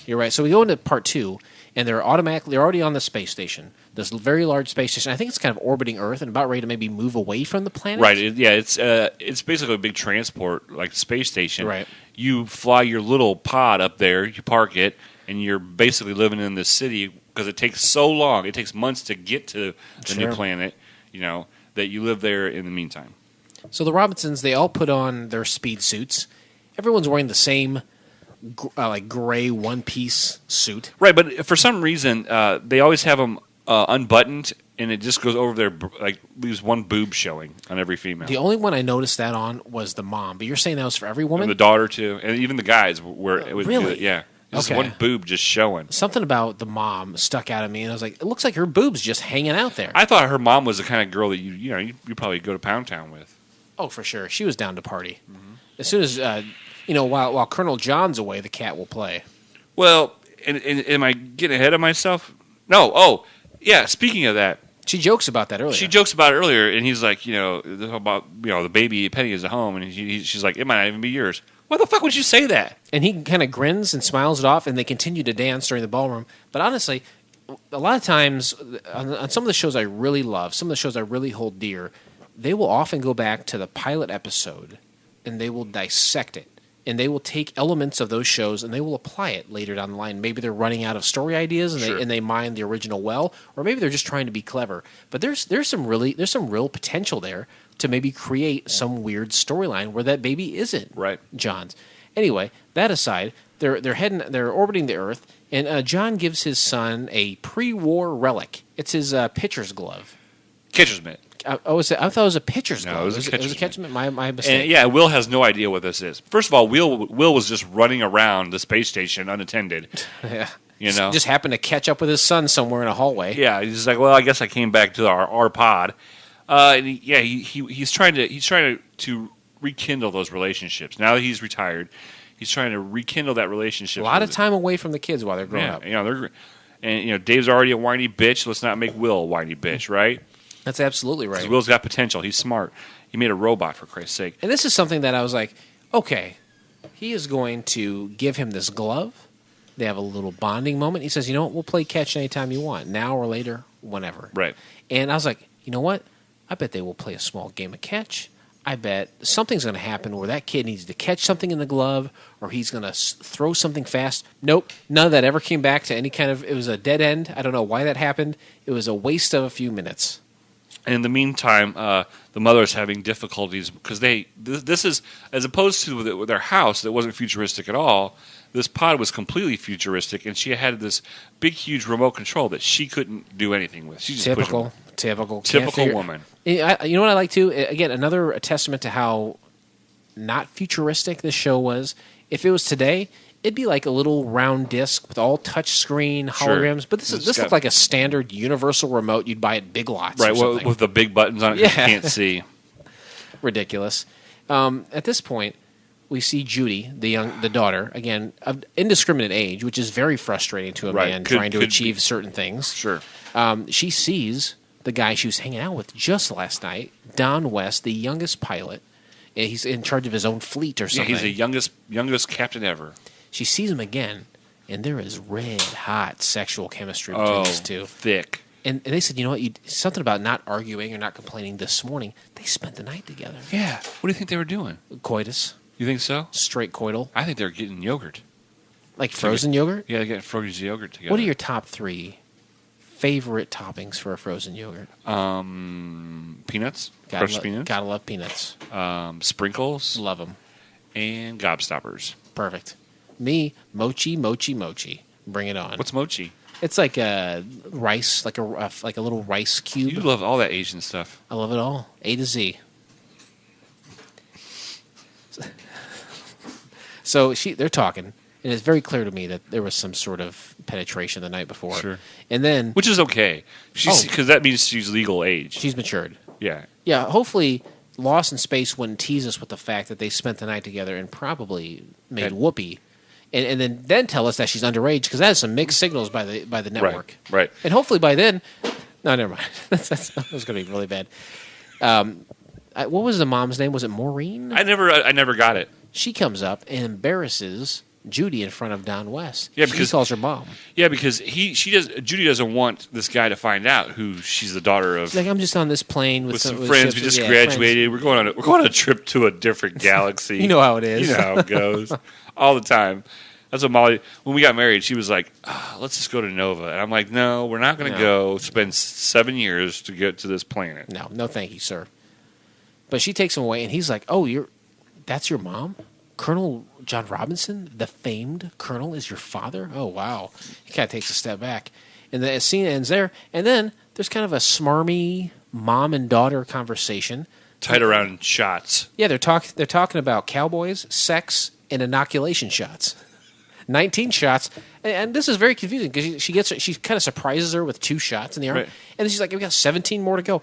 You're right. So we go into part 2, and they're already on the space station. This very large space station. I think it's kind of orbiting Earth and about ready to maybe move away from the planet. Right. It's basically a big transport, like space station. Right. You fly your little pod up there, you park it, and you're basically living in this city because it takes so long. It takes months to get to the new planet, that you live there in the meantime. So the Robinsons, they all put on their speed suits. Everyone's wearing the same gray one-piece suit. Right, but for some reason, they always have them unbuttoned, and it just goes over their, leaves one boob showing on every female. The only one I noticed that on was the mom, but you're saying that was for every woman? And the daughter, too, and even the guys were. Really? Yeah. Just Okay. one boob just showing. Something about the mom stuck out at me, and I was like, it looks like her boob's just hanging out there. I thought her mom was the kind of girl that you probably go to Pound Town with. Oh, for sure. She was down to party. Mm-hmm. As soon as, while Colonel John's away, the cat will play. Well, and am I getting ahead of myself? No. Oh, yeah, speaking of that. She jokes about that earlier. She jokes about it earlier, and he's like, about, the baby Penny is at home, and she's like, it might not even be yours. Why the fuck would you say that? And he kind of grins and smiles it off, and they continue to dance during the ballroom. But honestly, a lot of times, on some of the shows I really love, some of the shows I really hold dear, they will often go back to the pilot episode, and they will dissect it. And they will take elements of those shows, and they will apply it later down the line. Maybe they're running out of story ideas, and they mine the original well, or maybe they're just trying to be clever. But there's some real potential there to maybe create some weird storyline where that baby isn't right. John's. Anyway, that aside, they're orbiting the Earth, and John gives his son a pre-war relic. It's his pitcher's glove. Catcher's mitt. I thought it was a pitcher's glove. No, it was a catcher's mitt. My mistake. And, yeah, Will has no idea what this is. First of all, Will was just running around the space station unattended. Yeah. You know, just happened to catch up with his son somewhere in a hallway. Yeah, he's like, well, I guess I came back to our pod. And he's trying to rekindle those relationships. Now that he's retired, he's trying to rekindle that relationship. A lot of time away from the kids while they're growing up. Dave's already a whiny bitch. Let's not make Will a whiny bitch, right? That's absolutely right. Because Will's got potential. He's smart. He made a robot, for Christ's sake. And this is something that I was like, okay, he is going to give him this glove. They have a little bonding moment. He says, you know what, we'll play catch anytime you want, now or later, whenever. Right. And I was like, you know what? I bet they will play a small game of catch. I bet something's going to happen where that kid needs to catch something in the glove or he's going to throw something fast. Nope. None of that ever came back to any kind of – it was a dead end. I don't know why that happened. It was a waste of a few minutes. And in the meantime, the mother's having difficulties because this is, as opposed to their house that wasn't futuristic at all, this pod was completely futuristic, and she had this big, huge remote control that she couldn't do anything with. She just Typical woman. You know what I like too? Again, another testament to how not futuristic this show was. If it was today, it'd be like a little round disc with all touch screen holograms. Sure. But this looked like a standard universal remote you'd buy at Big Lots. Right, with the big buttons on it you can't see. Ridiculous. At this point, we see Judy, the daughter, again, of indiscriminate age, which is very frustrating to a man trying to achieve certain things. Sure. She sees the guy she was hanging out with just last night, Don West, the youngest pilot. He's in charge of his own fleet or something. Yeah, he's the youngest captain ever. She sees him again, and there is red-hot sexual chemistry between these two. Thick. And they said, you know what, something about not arguing or not complaining this morning. They spent the night together. Yeah. What do you think they were doing? Coitus. You think so? Straight coital. I think they're getting yogurt. Like frozen yogurt? Yeah, they're getting frozen yogurt together. What are your top 3 favorite toppings for a frozen yogurt? Peanuts. Crushed peanuts. Gotta love peanuts. Sprinkles. Love them. And gobstoppers. Perfect. Me, mochi. Bring it on. What's mochi? It's like a rice, like a little rice cube. You love all that Asian stuff. I love it all. A to Z. So they're talking, and it's very clear to me that there was some sort of penetration the night before. Sure. And then, which is okay, because that means she's legal age. She's matured. Yeah. Yeah. Hopefully, Lost in Space wouldn't tease us with the fact that they spent the night together and probably made whoopee, and then tell us that she's underage, because that has some mixed signals by the network. Right. And hopefully by then, no, never mind. that was going to be really bad. What was the mom's name? Was it Maureen? I never got it. She comes up and embarrasses Judy in front of Don West. Yeah, because she calls her mom. Yeah, because Judy doesn't want this guy to find out who she's the daughter of. She's like, I'm just on this plane with some friends. We just graduated. Friends. We're going on a trip to a different galaxy. You know how it is. You know how it goes all the time. That's what Molly. When we got married, she was like, "Let's just go to Nova," and I'm like, "No, we're not going to go spend 7 years to get to this planet." No, thank you, sir. But she takes him away, and he's like, "Oh, that's your mom? Colonel John Robinson, the famed colonel, is your father? Oh, wow." He kind of takes a step back. And the scene ends there. And then there's kind of a smarmy mom and daughter conversation. Tied around shots. Yeah, they're talking about cowboys, sex, and inoculation shots. 19 shots. And this is very confusing because she kind of surprises her with 2 shots in the arm. Right. And then she's like, we got 17 more to go.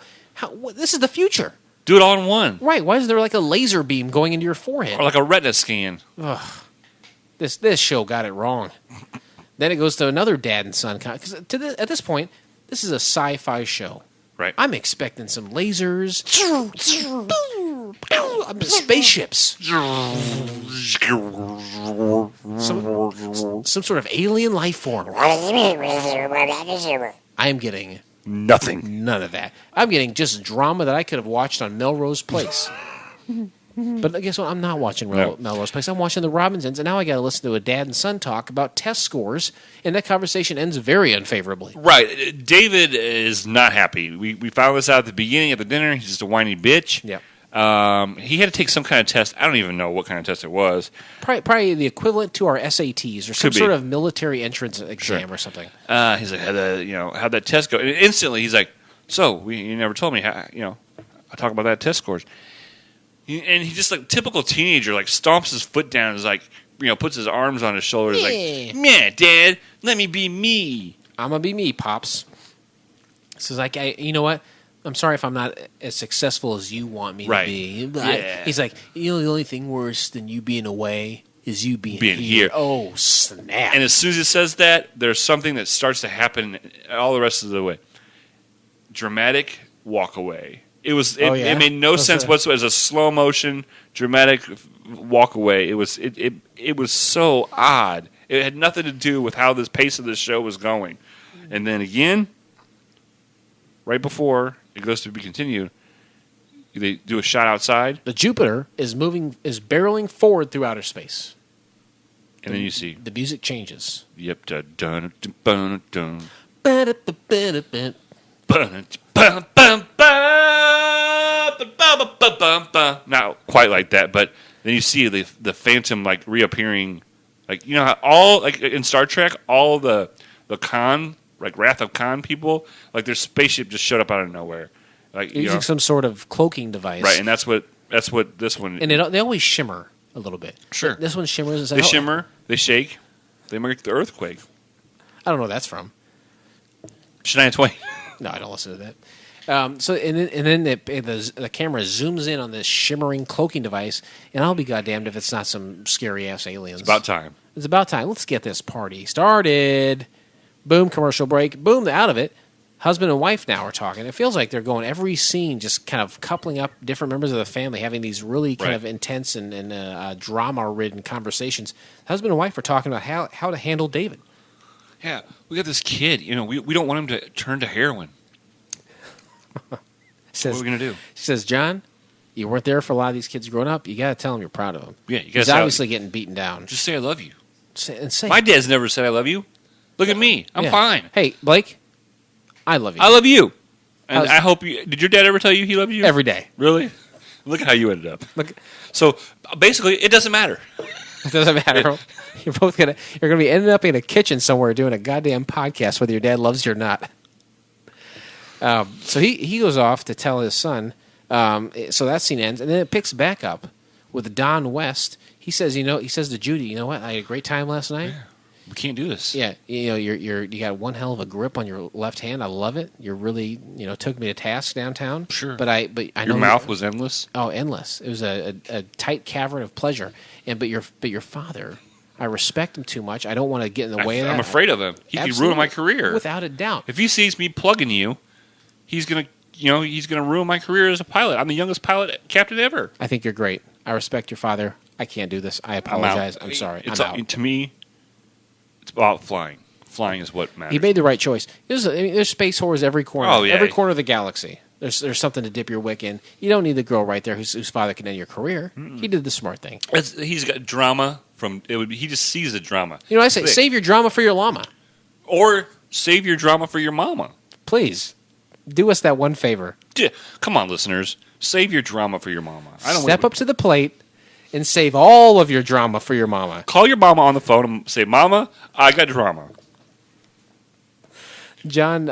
This is the future. Do it all in one. Right. Why is there like a laser beam going into your forehead? Or like a retina scan. Ugh. This show got it wrong. Then it goes to another dad and son. Because at this point, this is a sci-fi show. Right. I'm expecting some lasers. Spaceships. Some sort of alien life form. I am getting... nothing. None of that. I'm getting just drama that I could have watched on Melrose Place. But guess what? I'm not watching Melrose Place. I'm watching The Robinsons, and now I got to listen to a dad and son talk about test scores, and that conversation ends very unfavorably. Right. David is not happy. We found this out at the beginning of the dinner. He's just a whiny bitch. Yeah. He had to take some kind of test. I don't even know what kind of test it was. Probably the equivalent to our SATs or some Could be. sort of military entrance exam or something. He's like, how'd that test go? And instantly, he's like, so you never told me how. I talk about that test scores. And he just like typical teenager, like stomps his foot down, and is like, puts his arms on his shoulders, like, man, Dad, let me be me. I'm gonna be me, pops. So it's like, you know what? I'm sorry if I'm not as successful as you want me to be. He's like, the only thing worse than you being away is you being here. Oh, snap. And as soon as it says that, there's something that starts to happen all the rest of the way. Dramatic walk away. It made no sense whatsoever. It was a slow motion, dramatic walk away. It was so odd. It had nothing to do with how the pace of the show was going. And then again, right before it goes to be continued, they do a shot outside. The Jupiter is barreling forward through outer space. And then you see the music changes. Yep. Dun, dun, dun, dun, Ba-da-ba-ba-da-ba. Not quite like that, but then you see the Phantom like reappearing, like how all like in Star Trek, all the Khan, like Wrath of Khan people, like their spaceship just showed up out of nowhere, like using some sort of cloaking device, right? And that's what this one. And they always shimmer a little bit. Sure, this one shimmers. They shimmer, they shake, they make the earthquake. I don't know what that's from. Shania Twain. No, I don't listen to that. And then the camera zooms in on this shimmering cloaking device, and I'll be goddamned if it's not some scary ass aliens. It's about time. It's about time. Let's get this party started. Boom, commercial break. Boom, they're out of it. Husband and wife now are talking. It feels like they're going every scene, just kind of coupling up different members of the family, having these really kind of intense and drama-ridden conversations. Husband and wife are talking about how to handle David. Yeah, we got this kid. We don't want him to turn to heroin. Says, what are we going to do? She says, John, you weren't there for a lot of these kids growing up. You got to tell them you're proud of them. Yeah, you got to He's obviously getting beaten down. Just say I love you. Say My dad's never said I love you. Look at me. I'm fine. Hey, Blake, I love you. I love you. And I hope you... Did your dad ever tell you he loved you? Every day. Really? Look at how you ended up. So, basically, it doesn't matter. It doesn't matter. You're both you're gonna be ending up in a kitchen somewhere doing a goddamn podcast, whether your dad loves you or not. So he goes off to tell his son. So that scene ends, and then it picks back up with Don West. He says, he says to Judy, you know what? I had a great time last night. Yeah. We can't do this. Yeah, you got one hell of a grip on your left hand. I love it. You're really, took me to task downtown. Sure. But I know your mouth was endless. Oh, endless. It was a tight cavern of pleasure. But your father, I respect him too much. I don't want to get in the way of that. I'm afraid of him. He could ruin my career. Without a doubt. If he sees me plugging you, he's gonna ruin my career as a pilot. I'm the youngest pilot captain ever. I think you're great. I respect your father. I can't do this. I apologize. I'm sorry. I'm out. To me, it's about flying. Flying is what matters. He made the right choice. There's space whores every corner. Oh, yeah. Every corner of the galaxy. There's something to dip your wick in. You don't need the girl right there whose father can end your career. Mm-mm. He did the smart thing. He's got drama from it. He just sees the drama. I say save your drama for your llama, or save your drama for your mama. Please do us that one favor. Come on, listeners, save your drama for your mama. Step up to the plate and save all of your drama for your mama. Call your mama on the phone and say, "Mama, I got drama." John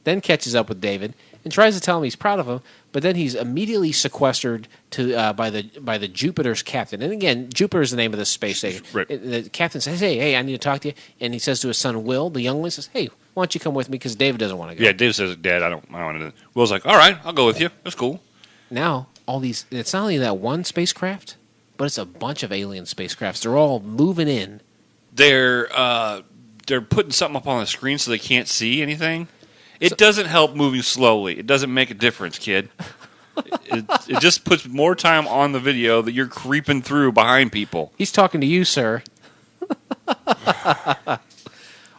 then catches up with David and tries to tell him he's proud of him, but then he's immediately sequestered to by the Jupiter's captain. And again, Jupiter is the name of the space station. Right. The captain says, "Hey, I need to talk to you." And he says to his son Will, the youngling, says, "Hey, why don't you come with me?" Because David doesn't want to go. Yeah, David says, "Dad, I don't want to." Will's like, "All right, I'll go with you. That's cool." Now all these, it's not only that one spacecraft, but it's a bunch of alien spacecrafts. They're all moving in. They're putting something up on the screen so they can't see anything. It doesn't help moving slowly. It doesn't make a difference, kid. It just puts more time on the video that you're creeping through behind people. He's talking to you, sir.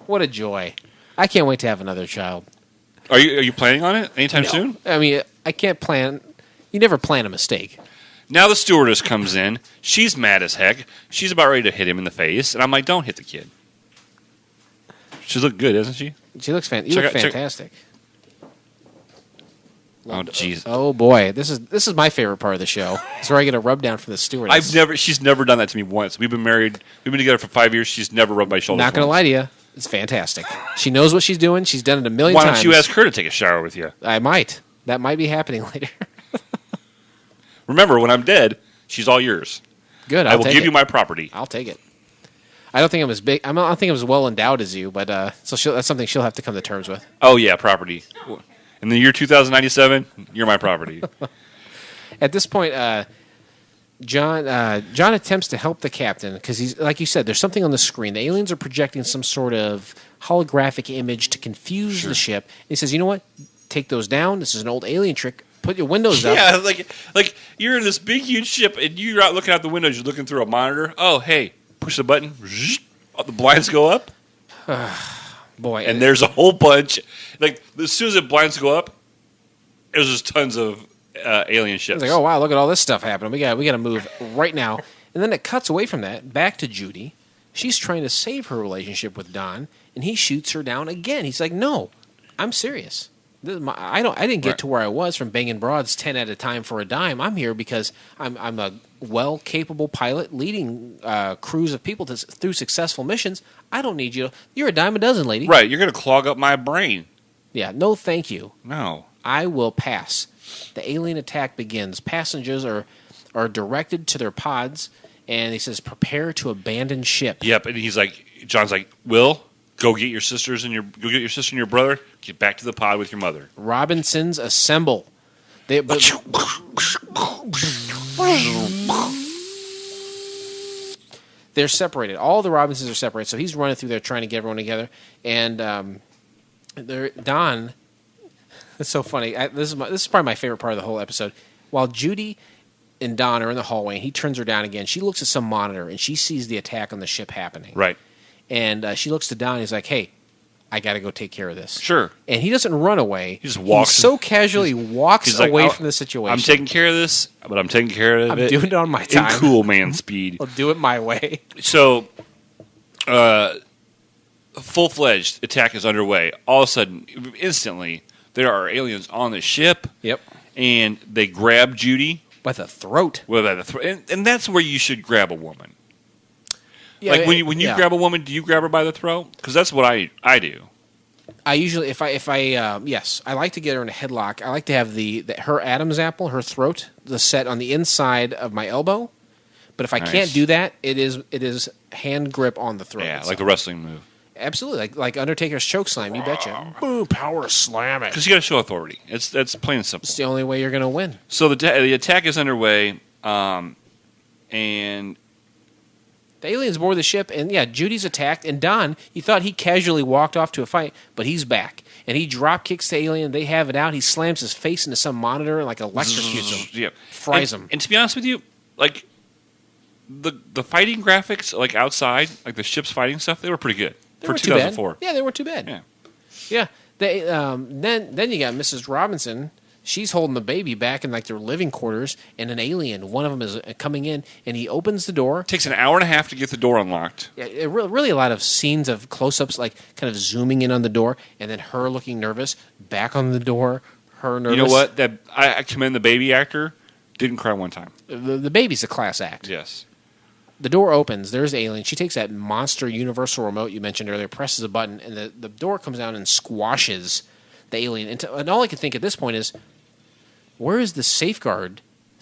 What a joy. I can't wait to have another child. Are you planning on it anytime soon? I mean, I can't plan. You never plan a mistake. Now the stewardess comes in. She's mad as heck. She's about ready to hit him in the face. And I'm like, don't hit the kid. She looks good, doesn't she? She looks fantastic. Oh, jeez. Oh boy, this is my favorite part of the show. It's where I get a rub down from the stewardess. She's never done that to me once. We've been married. We've been together for 5 years. She's never rubbed my shoulders. Not gonna lie to you, it's fantastic. She knows what she's doing. She's done it a million times. Why don't you ask her to take a shower with you? I might. That might be happening later. Remember, when I'm dead, she's all yours. Good. I will give you my property. I'll take it. I don't think I'm as big. I don't think I'm as well endowed as you, but that's something she'll have to come to terms with. Oh yeah, property. In the year 2097, you're my property. At this point, John attempts to help the captain because he's like you said. There's something on the screen. The aliens are projecting some sort of holographic image to confuse the ship. And he says, "You know what? Take those down. This is an old alien trick. Put your windows up." Yeah, like you're in this big, huge ship, and you're out looking out the windows. You're looking through a monitor. Oh, hey, push the button. The blinds go up. Boy, and there's a whole bunch. Like as soon as the blinds go up, there's just tons of alien ships. It's like, oh wow, look at all this stuff happening. We got to move right now. And then it cuts away from that back to Judy. She's trying to save her relationship with Don, and he shoots her down again. He's like, "No, I'm serious. I didn't get to where I was from banging broads 10 at a time for a dime. I'm here because I'm a capable pilot leading crews of people through successful missions. I don't need you. You're a dime a dozen, lady." Right, you're going to clog up my brain. Yeah, no thank you. No. I will pass. The alien attack begins. Passengers are directed to their pods, and he says, "Prepare to abandon ship." Yep, and John's like, "Will, go get your sister and your brother. Get back to the pod with your mother." Robinsons assemble. They're separated. All the Robinsons are separated. So he's running through there trying to get everyone together. And Don, it's so funny. This is probably my favorite part of the whole episode. While Judy and Don are in the hallway, and he turns her down again, she looks at some monitor, and she sees the attack on the ship happening. Right. And she looks to Don, and he's like, "Hey, I got to go take care of this." Sure. And he doesn't run away. He just walks. He so casually walks away from the situation. I'm taking care of this, but I'm taking care of it. I'm doing it on my time. In cool man speed. I'll do it my way. So, full-fledged attack is underway. All of a sudden, instantly, there are aliens on the ship. Yep. And they grab Judy. By the throat. Well, by the throat. And that's where you should grab a woman. Yeah, like when you grab a woman, do you grab her by the throat? Because that's what I do. I usually, yes, I like to get her in a headlock. I like to have her Adam's apple, her throat, the set on the inside of my elbow. But if I can't do that, it is hand grip on the throat. Yeah, like the wrestling move. Absolutely, like Undertaker's choke slam. You betcha. Boom, power slam it. Because you got to show authority. That's plain and simple. It's the only way you're going to win. So the attack is underway, and the aliens board the ship, and yeah, Judy's attacked, and Don, you thought he casually walked off to a fight, but he's back. And he drop kicks the alien, they have it out, he slams his face into some monitor and like electrocutes him. Yep. Fries him. And to be honest with you, like the fighting graphics, like outside, like the ship's fighting stuff, they were pretty good. For 2004. Yeah, they weren't too bad. Yeah. They then you got Mrs. Robinson. She's holding the baby back in like their living quarters, and an alien, one of them is coming in, and he opens the door. Takes an hour and a half to get the door unlocked. Yeah, really a lot of scenes of close-ups, like kind of zooming in on the door, and then her looking nervous, back on the door, her nervous. You know what? I commend the baby actor. Didn't cry one time. The baby's a class act. Yes. The door opens. There's the alien. She takes that monster universal remote you mentioned earlier, presses a button, and the door comes down and squashes the alien. And all I can think at this point is, where is the safeguard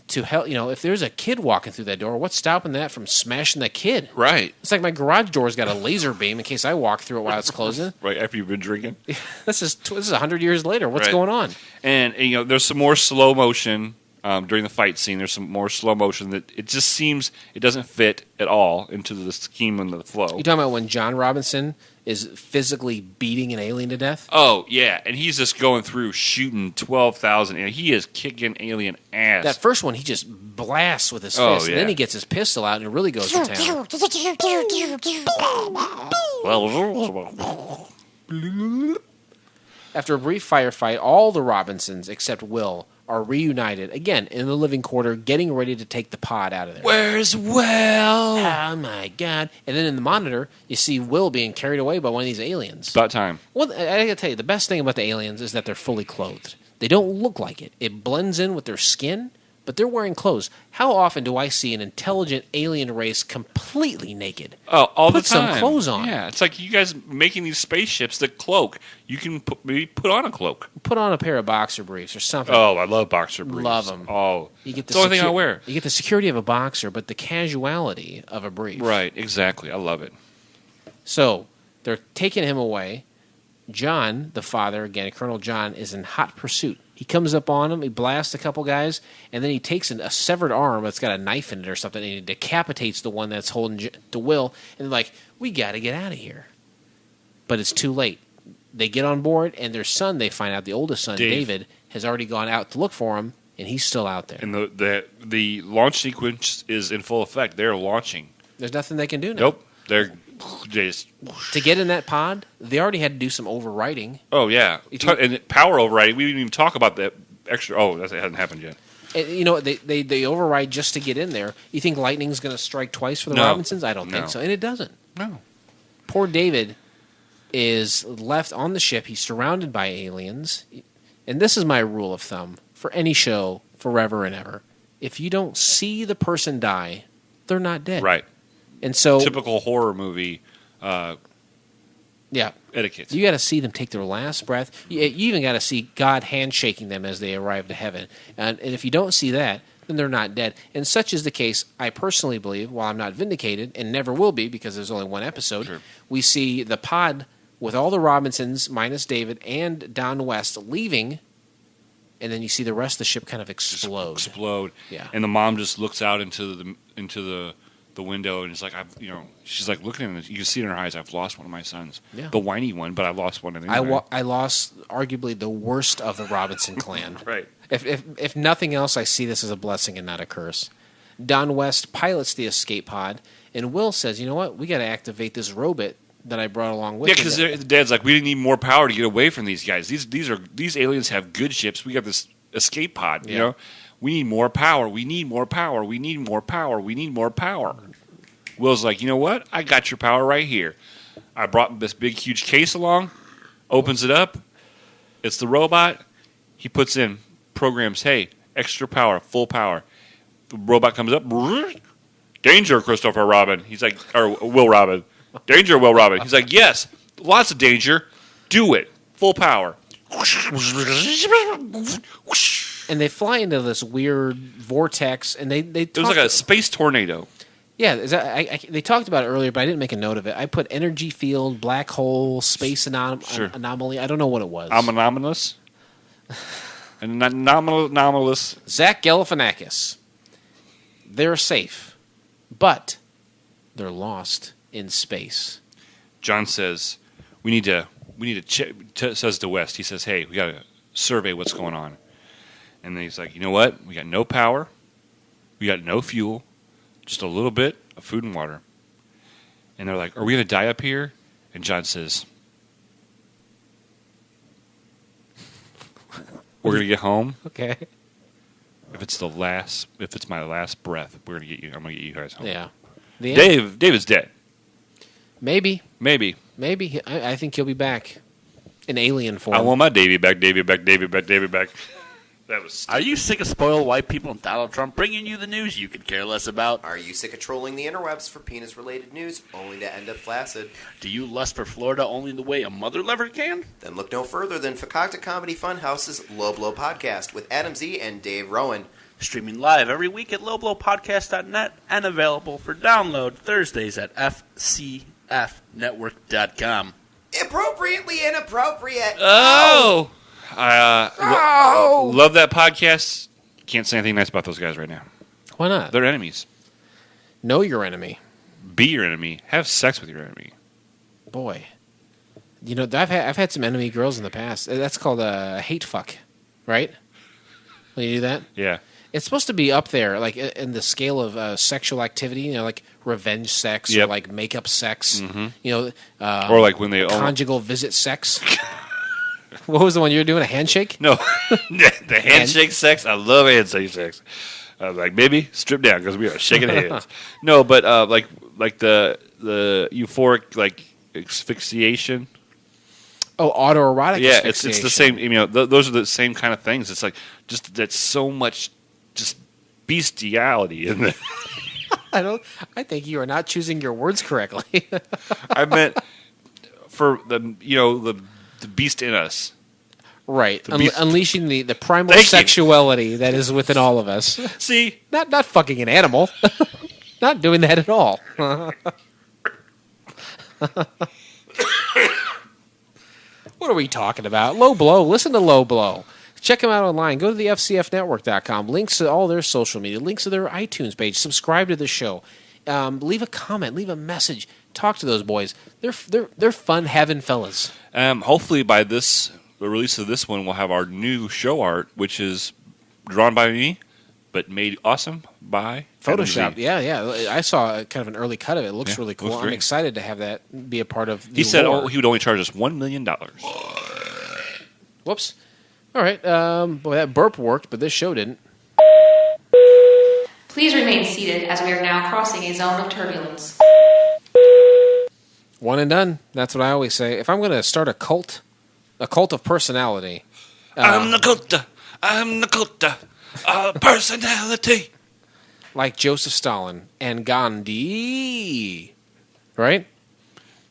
to help? You know, if there's a kid walking through that door, what's stopping that from smashing the kid? Right. It's like my garage door's got a laser beam in case I walk through it while it's closing. Right after you've been drinking. This is 100 years later. What's going on? And there's some more slow motion. During the fight scene, there's some more slow motion that it just seems it doesn't fit at all into the scheme and the flow. You talking about when John Robinson is physically beating an alien to death? Oh, yeah, and he's just going through shooting 12,000, and he is kicking alien ass. That first one, he just blasts with his fist, and then he gets his pistol out and it really goes to town. After a brief firefight, all the Robinsons, except Will, are reunited, again, in the living quarter, getting ready to take the pod out of there. Where's Will? Oh, my God. And then in the monitor, you see Will being carried away by one of these aliens. It's about time. Well, I got to tell you, the best thing about the aliens is that they're fully clothed. They don't look like it. It blends in with their skin, but they're wearing clothes. How often do I see an intelligent alien race completely naked? Oh, all Put the time. some clothes on. Yeah, it's like you guys making these spaceships that cloak. You can maybe put on a cloak. Put on a pair of boxer briefs or something. Oh, I love boxer briefs. Love 'em. Oh, You get it's the only thing I wear. You get the security of a boxer, but the casuality of a brief. Right, exactly. I love it. So they're taking him away. John, the father, again, Colonel John, is in hot pursuit. He comes up on him, he blasts a couple guys, and then he takes a severed arm that's got a knife in it or something, and he decapitates the one that's holding the Will. And they're like, we got to get out of here. But it's too late. They get on board, and their son, they find out, the oldest son, David, has already gone out to look for him, and he's still out there. And the launch sequence is in full effect. They're launching. There's nothing they can do now. Nope. They're just... To get in that pod, they already had to do some overwriting. Oh, yeah. If you- And power overriding. We didn't even talk about that extra... Oh, that hasn't happened yet. And, you know, they override just to get in there. You think lightning's going to strike twice for the No. Robinsons? I don't think No. so. And it doesn't. No. Poor David is left on the ship. He's surrounded by aliens. And this is my rule of thumb for any show, forever and ever. If you don't see the person die, they're not dead. Right. And so, Typical horror movie yeah, etiquette. you got to see them take their last breath. You even got to see God handshaking them as they arrive to heaven. And if you don't see that, then they're not dead. And such is the case, I personally believe, while I'm not vindicated, and never will be because there's only one episode, Sure. we see the pod with all the Robinsons, minus David, and Don West leaving, and then you see the rest of the ship kind of explode. Yeah. And the mom just looks out into the window and is like, she's like looking at it. You can see in her eyes, I've lost one of my sons. Yeah. The whiny one, but I lost one anyway. I lost arguably the worst of the Robinson clan. Right. If nothing else, I see this as a blessing and not a curse. Don West pilots the escape pod, and Will says, you know what? We got to activate this robot that I brought along with Yeah, me. because the dad's like, we need more power to get away from these guys. These aliens have good ships. We got this escape pod. You Yeah. know, we need more power. We need more power. We need more power. We need more power. Will's like, you know what? I got your power right here. I brought this big, huge case along. Opens it up. It's the robot. He puts in programs. Hey, extra power, full power. The robot comes up. Danger, Christopher Robin. He's like, or Will Robin. Danger, Will Robin. He's like, yes, lots of danger. Do it. Full power. And they fly into this weird vortex, and they It was like a space tornado. yeah. They talked about it earlier, but I didn't make a note of it. I put energy field, black hole, space Sure. anomaly. I don't know what it was. Anomalous. Anomalous. Zach Galifianakis. They're safe, but they're lost in space. John says, we need to check, says to West, he says, hey, we got to survey what's going on. And then he's like, you know what? We got no power. We got no fuel. Just a little bit of food and water. And they're like, are we going to die up here? And John says, we're going to get home. Okay. If it's my last breath, I'm going to get you guys home. Yeah. David's dead. Maybe. Maybe. I think he'll be back in alien form. I want my Davy back. That was Are you sick of spoiled white people and Donald Trump bringing you the news you could care less about? Are you sick of trolling the interwebs for penis-related news, only to end up flaccid? Do you lust for Florida only the way a mother lover can? Then look no further than Fakakta Comedy Funhouse's Low Blow Podcast with Adam Z and Dave Rowan. Streaming live every week at lowblowpodcast.net and available for download Thursdays at fcfnetwork.com. Appropriately inappropriate. Oh! Love that podcast. Can't say anything nice about those guys right now. Why not? They're enemies. Know your enemy. Be your enemy. Have sex with your enemy. Boy. You know, I've had some enemy girls in the past. That's called a hate fuck, right? When you do that? Yeah. It's supposed to be up there, like in the scale of sexual activity, you know, like revenge sex or Yep. like makeup sex, you know, Or like when they conjugal visit sex. What was the one you were doing? A handshake? No. The handshake sex. I love handshake sex. I was like, baby, strip down because we are shaking hands. No, but like the euphoric like asphyxiation. Oh, autoerotic Yeah, asphyxiation. it's the same. You know, those are the same kind of things. It's like just that's so much just bestiality in there. I think you are not choosing your words correctly. I meant for the beast in us. Right. The beast- Unleashing the primal Thank you. sexuality that is within all of us. See, Not fucking an animal. Not doing that at all. What are we talking about? Low Blow. Listen to Low Blow. Check them out online. Go to the FCFnetwork.com. Links to all their social media. Links to their iTunes page. Subscribe to the show. Leave a comment. Leave a message. Talk to those boys. They're fun having fellas. hopefully by the release of this one, we'll have our new show art, which is drawn by me, but made awesome by Photoshop. MZ. Yeah. I saw kind of an early cut of it. It looks Yeah, really cool. looks I'm great. excited to have that be a part of the He said lore. he would only charge us $1 million. Whoops. All right. Boy, that burp worked, but this show didn't. Please remain seated as we are now crossing a zone of turbulence. One and done. That's what I always say. If I'm going to start a cult of personality, I'm the cult of personality. like Joseph Stalin and Gandhi, right?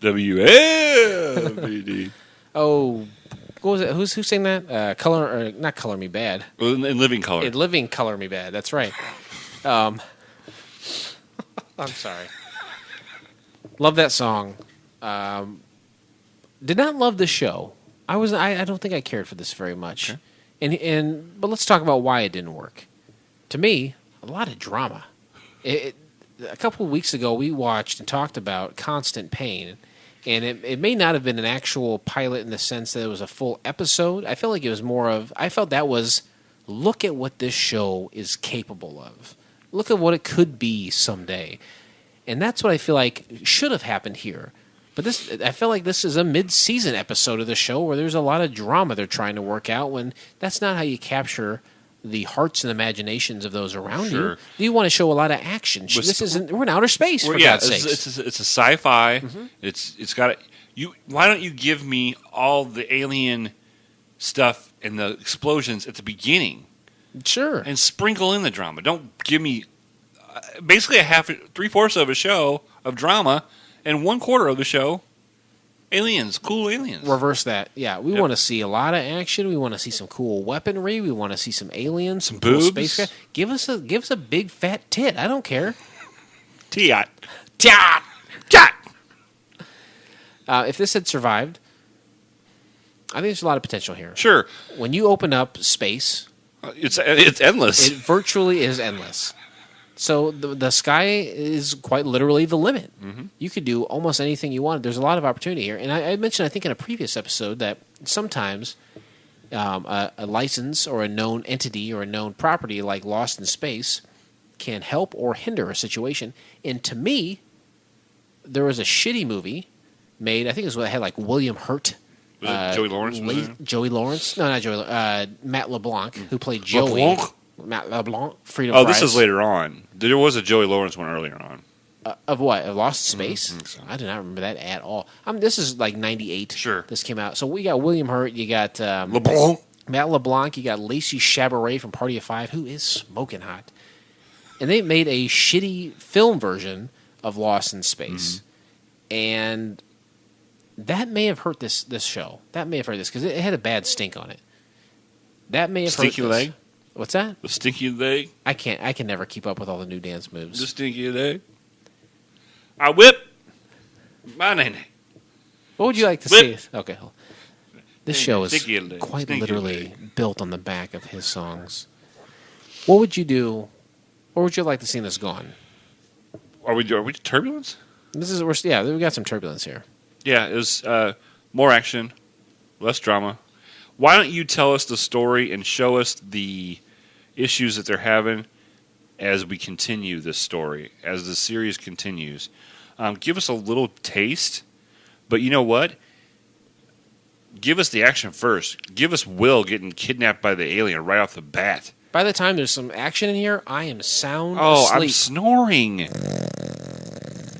WLBD. Oh, what was it? Who sang that? Not Color Me Bad. In living color. In Living Color Me Bad. That's right. I'm sorry. Love that song. Did not love the show. I don't think I cared for this very much. Okay. But let's talk about why it didn't work. To me, a lot of drama. A couple of weeks ago, we watched and talked about Constant Pain, and it may not have been an actual pilot in the sense that it was a full episode. I felt like it was more of. I felt that was look at what this show is capable of. Look at what it could be someday, and that's what I feel like should have happened here. But I feel like this is a mid-season episode of the show where there's a lot of drama they're trying to work out. When that's not how you capture the hearts and imaginations of those around Sure. you. You want to show a lot of action. We're in outer space, for God's sakes. It's a sci-fi. Mm-hmm. It's got you. Why don't you give me all the alien stuff and the explosions at the beginning? Sure. And sprinkle in the drama. Don't give me basically three-fourths of a show of drama and 1/4 of the show aliens, cool aliens. Reverse that. Yeah, we want to see a lot of action. We want to see some cool weaponry. We want to see some aliens, some cool boobs. spacecraft. Give us a big fat tit. I don't care. Tiat. If this had survived, I think there's a lot of potential here. Sure. When you open up space, It's endless. it virtually is endless. So the sky is quite literally the limit. Mm-hmm. You could do almost anything you want. There's a lot of opportunity here. And I mentioned, I think, in a previous episode that sometimes a license or a known entity or a known property like Lost in Space can help or hinder a situation. And to me, there was a shitty movie made, I think it was what had like William Hurt. Was it Joey Lawrence? Joey Lawrence? No, not Joey. Matt LeBlanc, who played Joey. LeBlanc? Matt LeBlanc, Freedom Oh, Fries. this is later on. There was a Joey Lawrence one earlier on. Of what? Of Lost in Space? I think so. I do not remember that at all. This is like 98. Sure. This came out. So we got William Hurt. You got LeBlanc. Matt LeBlanc. You got Lacey Chabert from Party of Five, who is smoking hot. And they made a shitty film version of Lost in Space. Mm-hmm. And that may have hurt this show. That may have hurt this because it had a bad stink on it. That may have Stinky hurt this. leg? What's that? The stinky leg? I can never keep up with all the new dance moves. The stinky leg? I whip my nene. What would you like to Whip. see? Okay. This show is Stinky leg. quite Stinky literally leg. built on the back of his songs. What would you do? Or would you like to see this gone? Are we turbulence? We got some turbulence here. Yeah, it was more action, less drama. Why don't you tell us the story and show us the issues that they're having as we continue this story, as the series continues? Give us a little taste, but you know what? Give us the action first. Give us Will getting kidnapped by the alien right off the bat. By the time there's some action in here, I am sound Oh, asleep. I'm snoring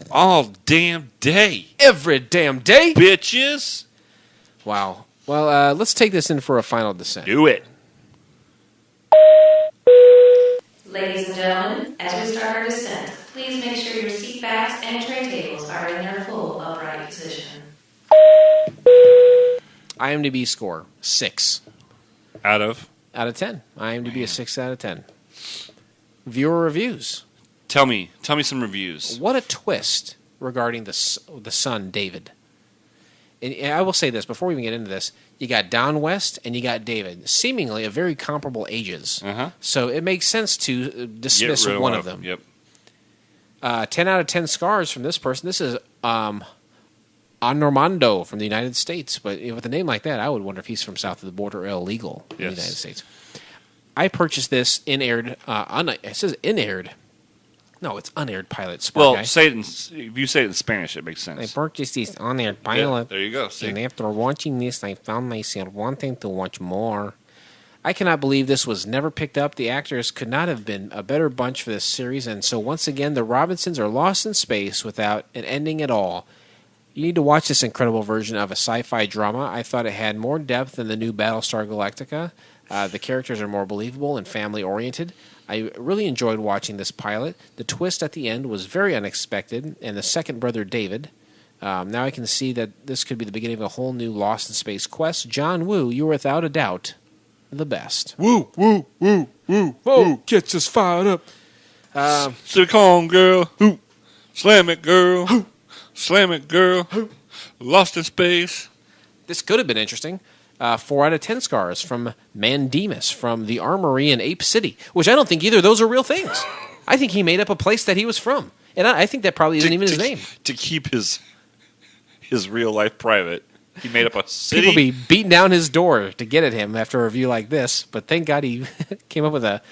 all damn day. Every damn day. Bitches. Wow. Well, let's take this in for a final descent. Do it. Ladies and gentlemen, as we start our descent, please make sure your seat backs and tray tables are in their full upright position. IMDb score 6 Out of? out of 10. IMDb a 6 out of 10. Viewer reviews. Tell me some reviews. What a twist regarding the son, David. And I will say this, before we even get into this, you got Down West and you got David, seemingly of very comparable ages. So it makes sense to dismiss one of them. Yep. 10 out of 10 scars from this person. This is Normando from the United States. But with a name like that, I would wonder if he's from south of the border or illegal in the United States. I purchased this in-aired. It says in-aired. No, it's unaired pilot. Well, guy. if you say it in Spanish, it makes I sense. purchased this unaired pilot. Yeah, there you go. See? And after watching this, I found myself wanting to watch more. I cannot believe this was never picked up. The actors could not have been a better bunch for this series, and so once again, the Robinsons are lost in space without an ending at all. You need to watch this incredible version of a sci-fi drama. I thought it had more depth than the new Battlestar Galactica. The characters are more believable and family-oriented. I really enjoyed watching this pilot. The twist at the end was very unexpected, and the second brother, David. Now I can see that this could be the beginning of a whole new Lost in Space quest. John Woo, you are without a doubt the best. Woo, woo, woo, woo, woo. Gets us fired up. Sick on, girl. Woo. Slam it, girl. Woo. Slam it, girl. Woo. Lost in Space. This could have been interesting. 4 out of 10 scars from Mandemus from the Armory in Ape City, which I don't think either of those are real things. I think he made up a place that he was from. And I think that probably isn't even his name. To keep his real life private, he made up a city. People be beating down his door to get at him after a review like this, but thank God he came up with a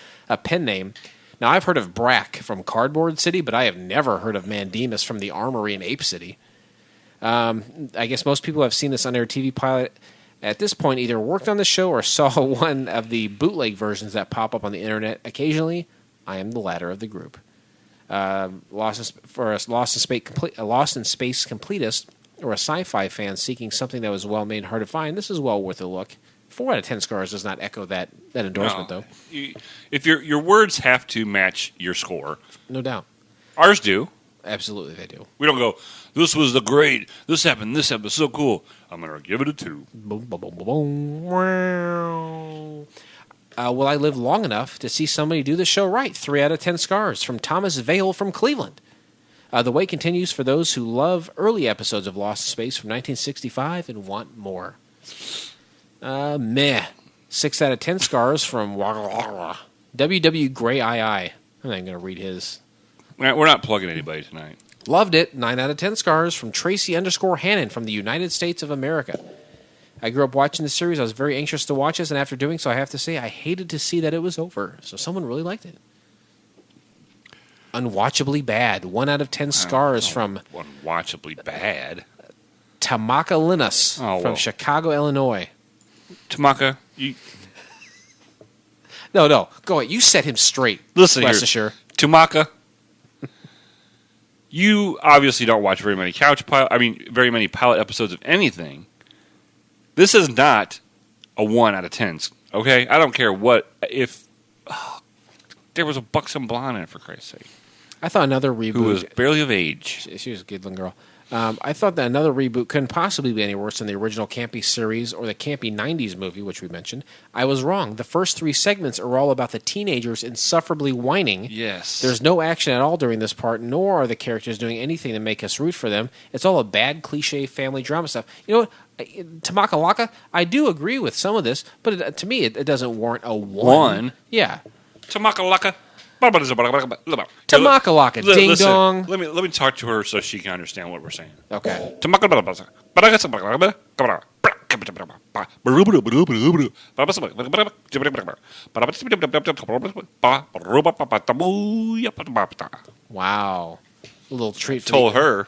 pen name. Now, I've heard of Brack from Cardboard City, but I have never heard of Mandemus from the Armory in Ape City. I guess most people have seen this unaired TV pilot at this point, either worked on the show or saw one of the bootleg versions that pop up on the internet occasionally. I am the latter of the group. Lost in Space completist or a sci-fi fan seeking something that was well made and hard to find, this is well worth a look. 4 out of 10 scars does not echo that endorsement, though. If your words have to match your score, no doubt. Ours do. Absolutely, they do. We don't go, this was the great, this happened, so cool. I'm going to give it a 2. Boom, boom, boom, boom, boom. Will I live long enough to see somebody do the show right? 3 out of 10 scars from Thomas Vale from Cleveland. The wait continues for those who love early episodes of Lost in Space from 1965 and want more. Meh. 6 out of 10 scars from WW Gray II. I'm not even going to read his. We're not plugging anybody tonight. Loved it. 9 out of 10 scars from Tracy_Hannon from the United States of America. I grew up watching the series. I was very anxious to watch this, and after doing so, I have to say I hated to see that it was over. So someone really liked it. Unwatchably bad. 1 out of 10 scars from Unwatchably bad. Tamaka Linus from Chicago, Illinois. Tamaka, you... No. Go ahead. You set him straight. Listen rest here. assured. Tamaka, you obviously don't watch very many very many pilot episodes of anything. This is not a 1 out of 10. Okay, I don't care what if there was a buxom blonde in it, for Christ's sake. I thought another reboot who was barely of age. She was a good looking girl. I thought that another reboot couldn't possibly be any worse than the original campy series or the campy 90s movie, which we mentioned. I was wrong. The first 3 segments are all about the teenagers insufferably whining. Yes. There's no action at all during this part, nor are the characters doing anything to make us root for them. It's all a bad, cliche family drama stuff. You know what? Tamaka Laka, I do agree with some of this, but to me, it doesn't warrant a 1. Yeah. Tamaka Laka. Tamaka Laka, ding listen, dong. Let me talk to her so she can understand what we're saying. Okay. Wow. A little treat for Told her.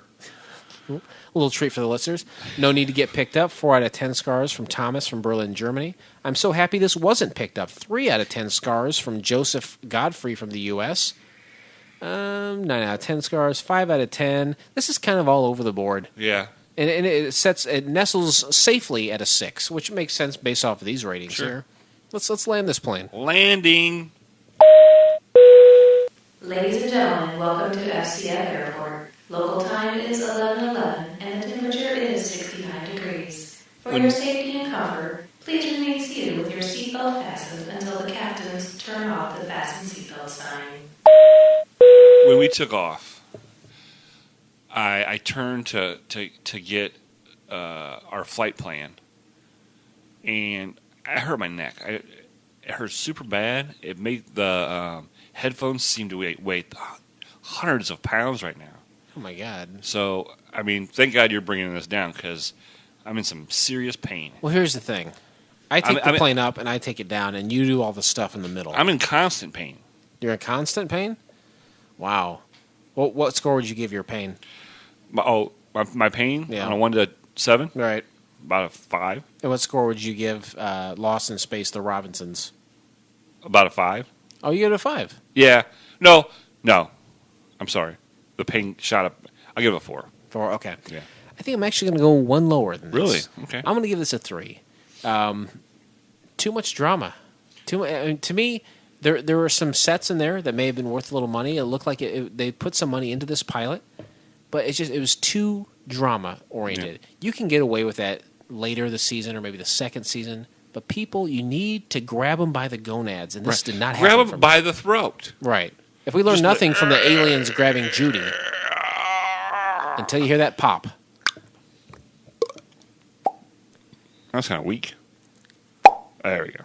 A little treat for the listeners. No need to get picked up. 4 out of 10 scars from Thomas from Berlin, Germany. I'm so happy this wasn't picked up. 3 out of 10 scars from Joseph Godfrey from the U.S. 9 out of 10 scars. 5 out of 10. This is kind of all over the board. Yeah. And it nestles safely at a 6, which makes sense based off of these ratings here. Let's land this plane. Landing. Ladies and gentlemen, welcome to FCF Airport. Local time is 11:11, and the temperature is 69 degrees. For your safety and comfort, please remain seated with your seatbelt fastened until the captains turn off the fasten seatbelt sign. When we took off, I turned to get our flight plan, and I hurt my neck. It hurt super bad. It made the headphones seem to weigh hundreds of pounds right now. Oh, my God. So, I mean, thank God you're bringing this down because I'm in some serious pain. Well, here's the thing. I take the plane up and I take it down, and you do all the stuff in the middle. I'm in constant pain. You're in constant pain? Wow. What score would you give your pain? My pain? Yeah. On a 1 to 7? Right. About a 5. And what score would you give Lost in Space, The Robinsons? About a 5. Oh, you give it a 5? Yeah. No. I'm sorry. The pain shot up. I'll give it a 4. 4, okay. Yeah. I think I'm actually going to go one lower than this. Really? Okay. I'm going to give this a 3. Too much drama. To me, there were some sets in there that may have been worth a little money. It looked like they put some money into this pilot, but it was too drama oriented. Yeah. You can get away with that later this season or maybe the second season, but people, you need to grab them by the gonads, and this did not happen. Grab them by the throat. Right. If we learn nothing from the aliens grabbing Judy, until you hear that pop. That's kind of weak. There we go.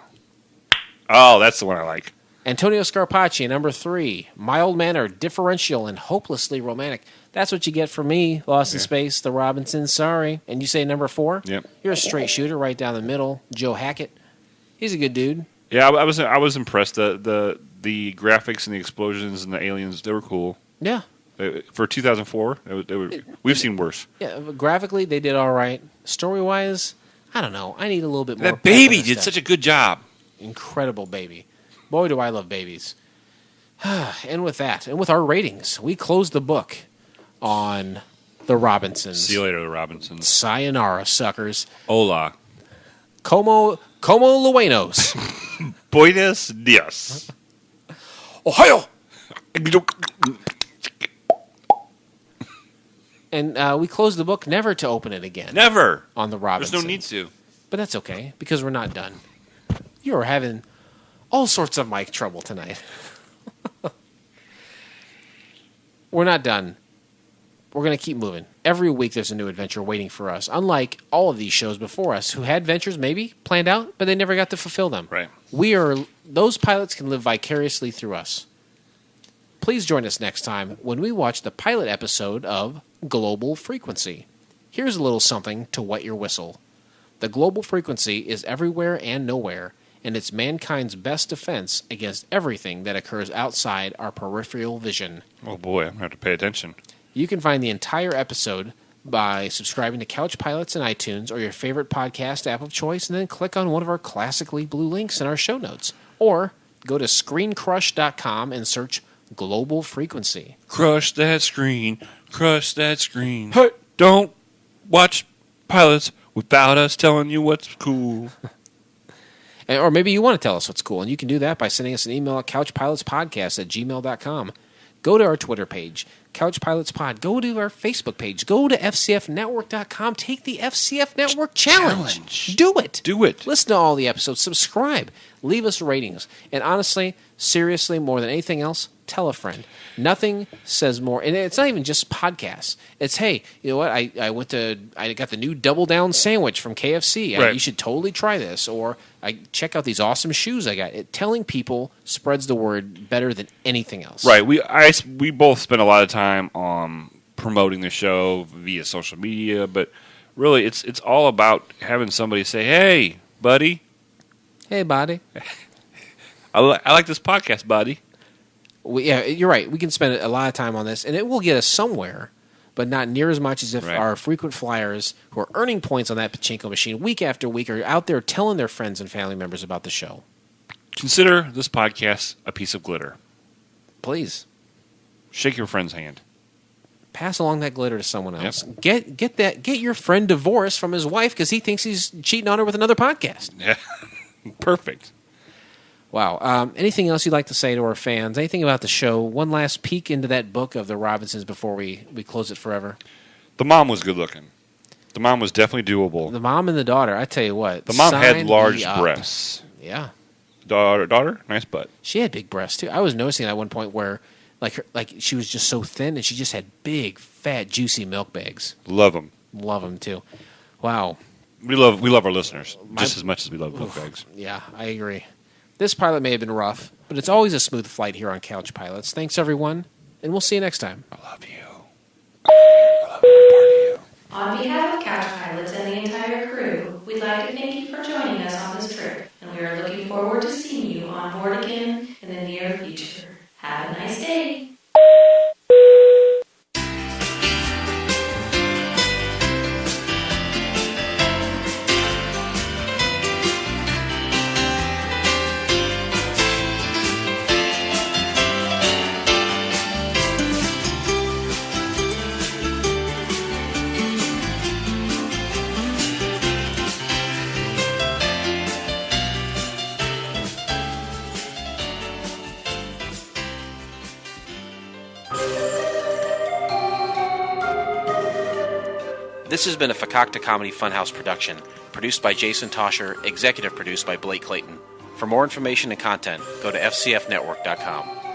Oh, that's the one I like. Antonio Scarpacci, number 3. Mild-mannered, differential, and hopelessly romantic. That's what you get from me, Lost in Space, The Robinsons, sorry. And you say number 4? Yep. You're a straight shooter right down the middle. Joe Hackett. He's a good dude. Yeah, I was impressed. The graphics and the explosions and the aliens, they were cool. Yeah. For 2004, we've seen worse. Yeah, graphically, they did all right. Story-wise, I don't know. I need a little bit more. That baby did such a good job. Incredible baby. Boy, do I love babies. And with that, and with our ratings, we close the book on The Robinsons. See you later, The Robinsons. Sayonara, suckers. Hola. Como Luenos. Buenos dias. Ohio! And we close the book never to open it again. Never. On The Robinsons. There's no need to. But that's okay, because we're not done. You are having all sorts of mic trouble tonight. We're not done. We're going to keep moving. Every week there's a new adventure waiting for us, unlike all of these shows before us who had ventures maybe planned out, but they never got to fulfill them. Right. Those pilots can live vicariously through us. Please join us next time when we watch the pilot episode of Global Frequency. Here's a little something to wet your whistle. The global frequency is everywhere and nowhere, and it's mankind's best defense against everything that occurs outside our peripheral vision. Oh boy, I'm going to have to pay attention. You can find the entire episode by subscribing to Couch Pilots in iTunes or your favorite podcast app of choice, and then click on one of our classically blue links in our show notes. Or go to screencrush.com and search Global Frequency. Crush that screen. Crush that screen. Hey. Don't watch pilots without us telling you what's cool. Or maybe you want to tell us what's cool, and you can do that by sending us an email at couchpilotspodcast@gmail.com. Go to our Twitter page, Couch Pilots Pod. Go to our Facebook page. Go to FCFnetwork.com. Take the FCF Network Challenge. Do it. Do it. Listen to all the episodes. Subscribe. Leave us ratings. And honestly, seriously, more than anything else, tell a friend. Nothing says more. And it's not even just podcasts. It's, hey, you know what? I got the new Double Down sandwich from KFC. Right. You should totally try this. Or I check out these awesome shoes I got. Telling people spreads the word better than anything else. Right. We both spend a lot of time on promoting the show via social media, but really it's all about having somebody say, "Hey, buddy. Hey, buddy. I like this podcast, buddy." Yeah, you're right. We can spend a lot of time on this, and it will get us somewhere, but not near as much as if our frequent flyers who are earning points on that pachinko machine week after week are out there telling their friends and family members about the show. Consider this podcast a piece of glitter. Please. Shake your friend's hand. Pass along that glitter to someone else. Yep. Get your friend divorced from his wife because he thinks he's cheating on her with another podcast. Yeah, perfect. Wow. Anything else you'd like to say to our fans? Anything about the show? One last peek into that book of the Robinsons before we close it forever. The mom was good looking. The mom was definitely doable. The mom and the daughter, I tell you what. The mom had sign large me up. breasts. Yeah. Daughter, nice butt. She had big breasts too. I was noticing at one point where like she was just so thin and she just had big, fat, juicy milk bags. Love them. Love them too. Wow. We love our listeners just as much as we love milk bags. Yeah, I agree. This pilot may have been rough, but it's always a smooth flight here on Couch Pilots. Thanks everyone, and we'll see you next time. I love you. I love you. Part of you. On behalf of Couch Pilots and the entire crew, we'd like to thank you for joining us on this trip, and we are looking forward to seeing you on board again in the near future. Have a nice day. This has been a Fakakta Comedy Funhouse production, produced by Jason Tosher, executive produced by Blake Clayton. For more information and content, go to fcfnetwork.com.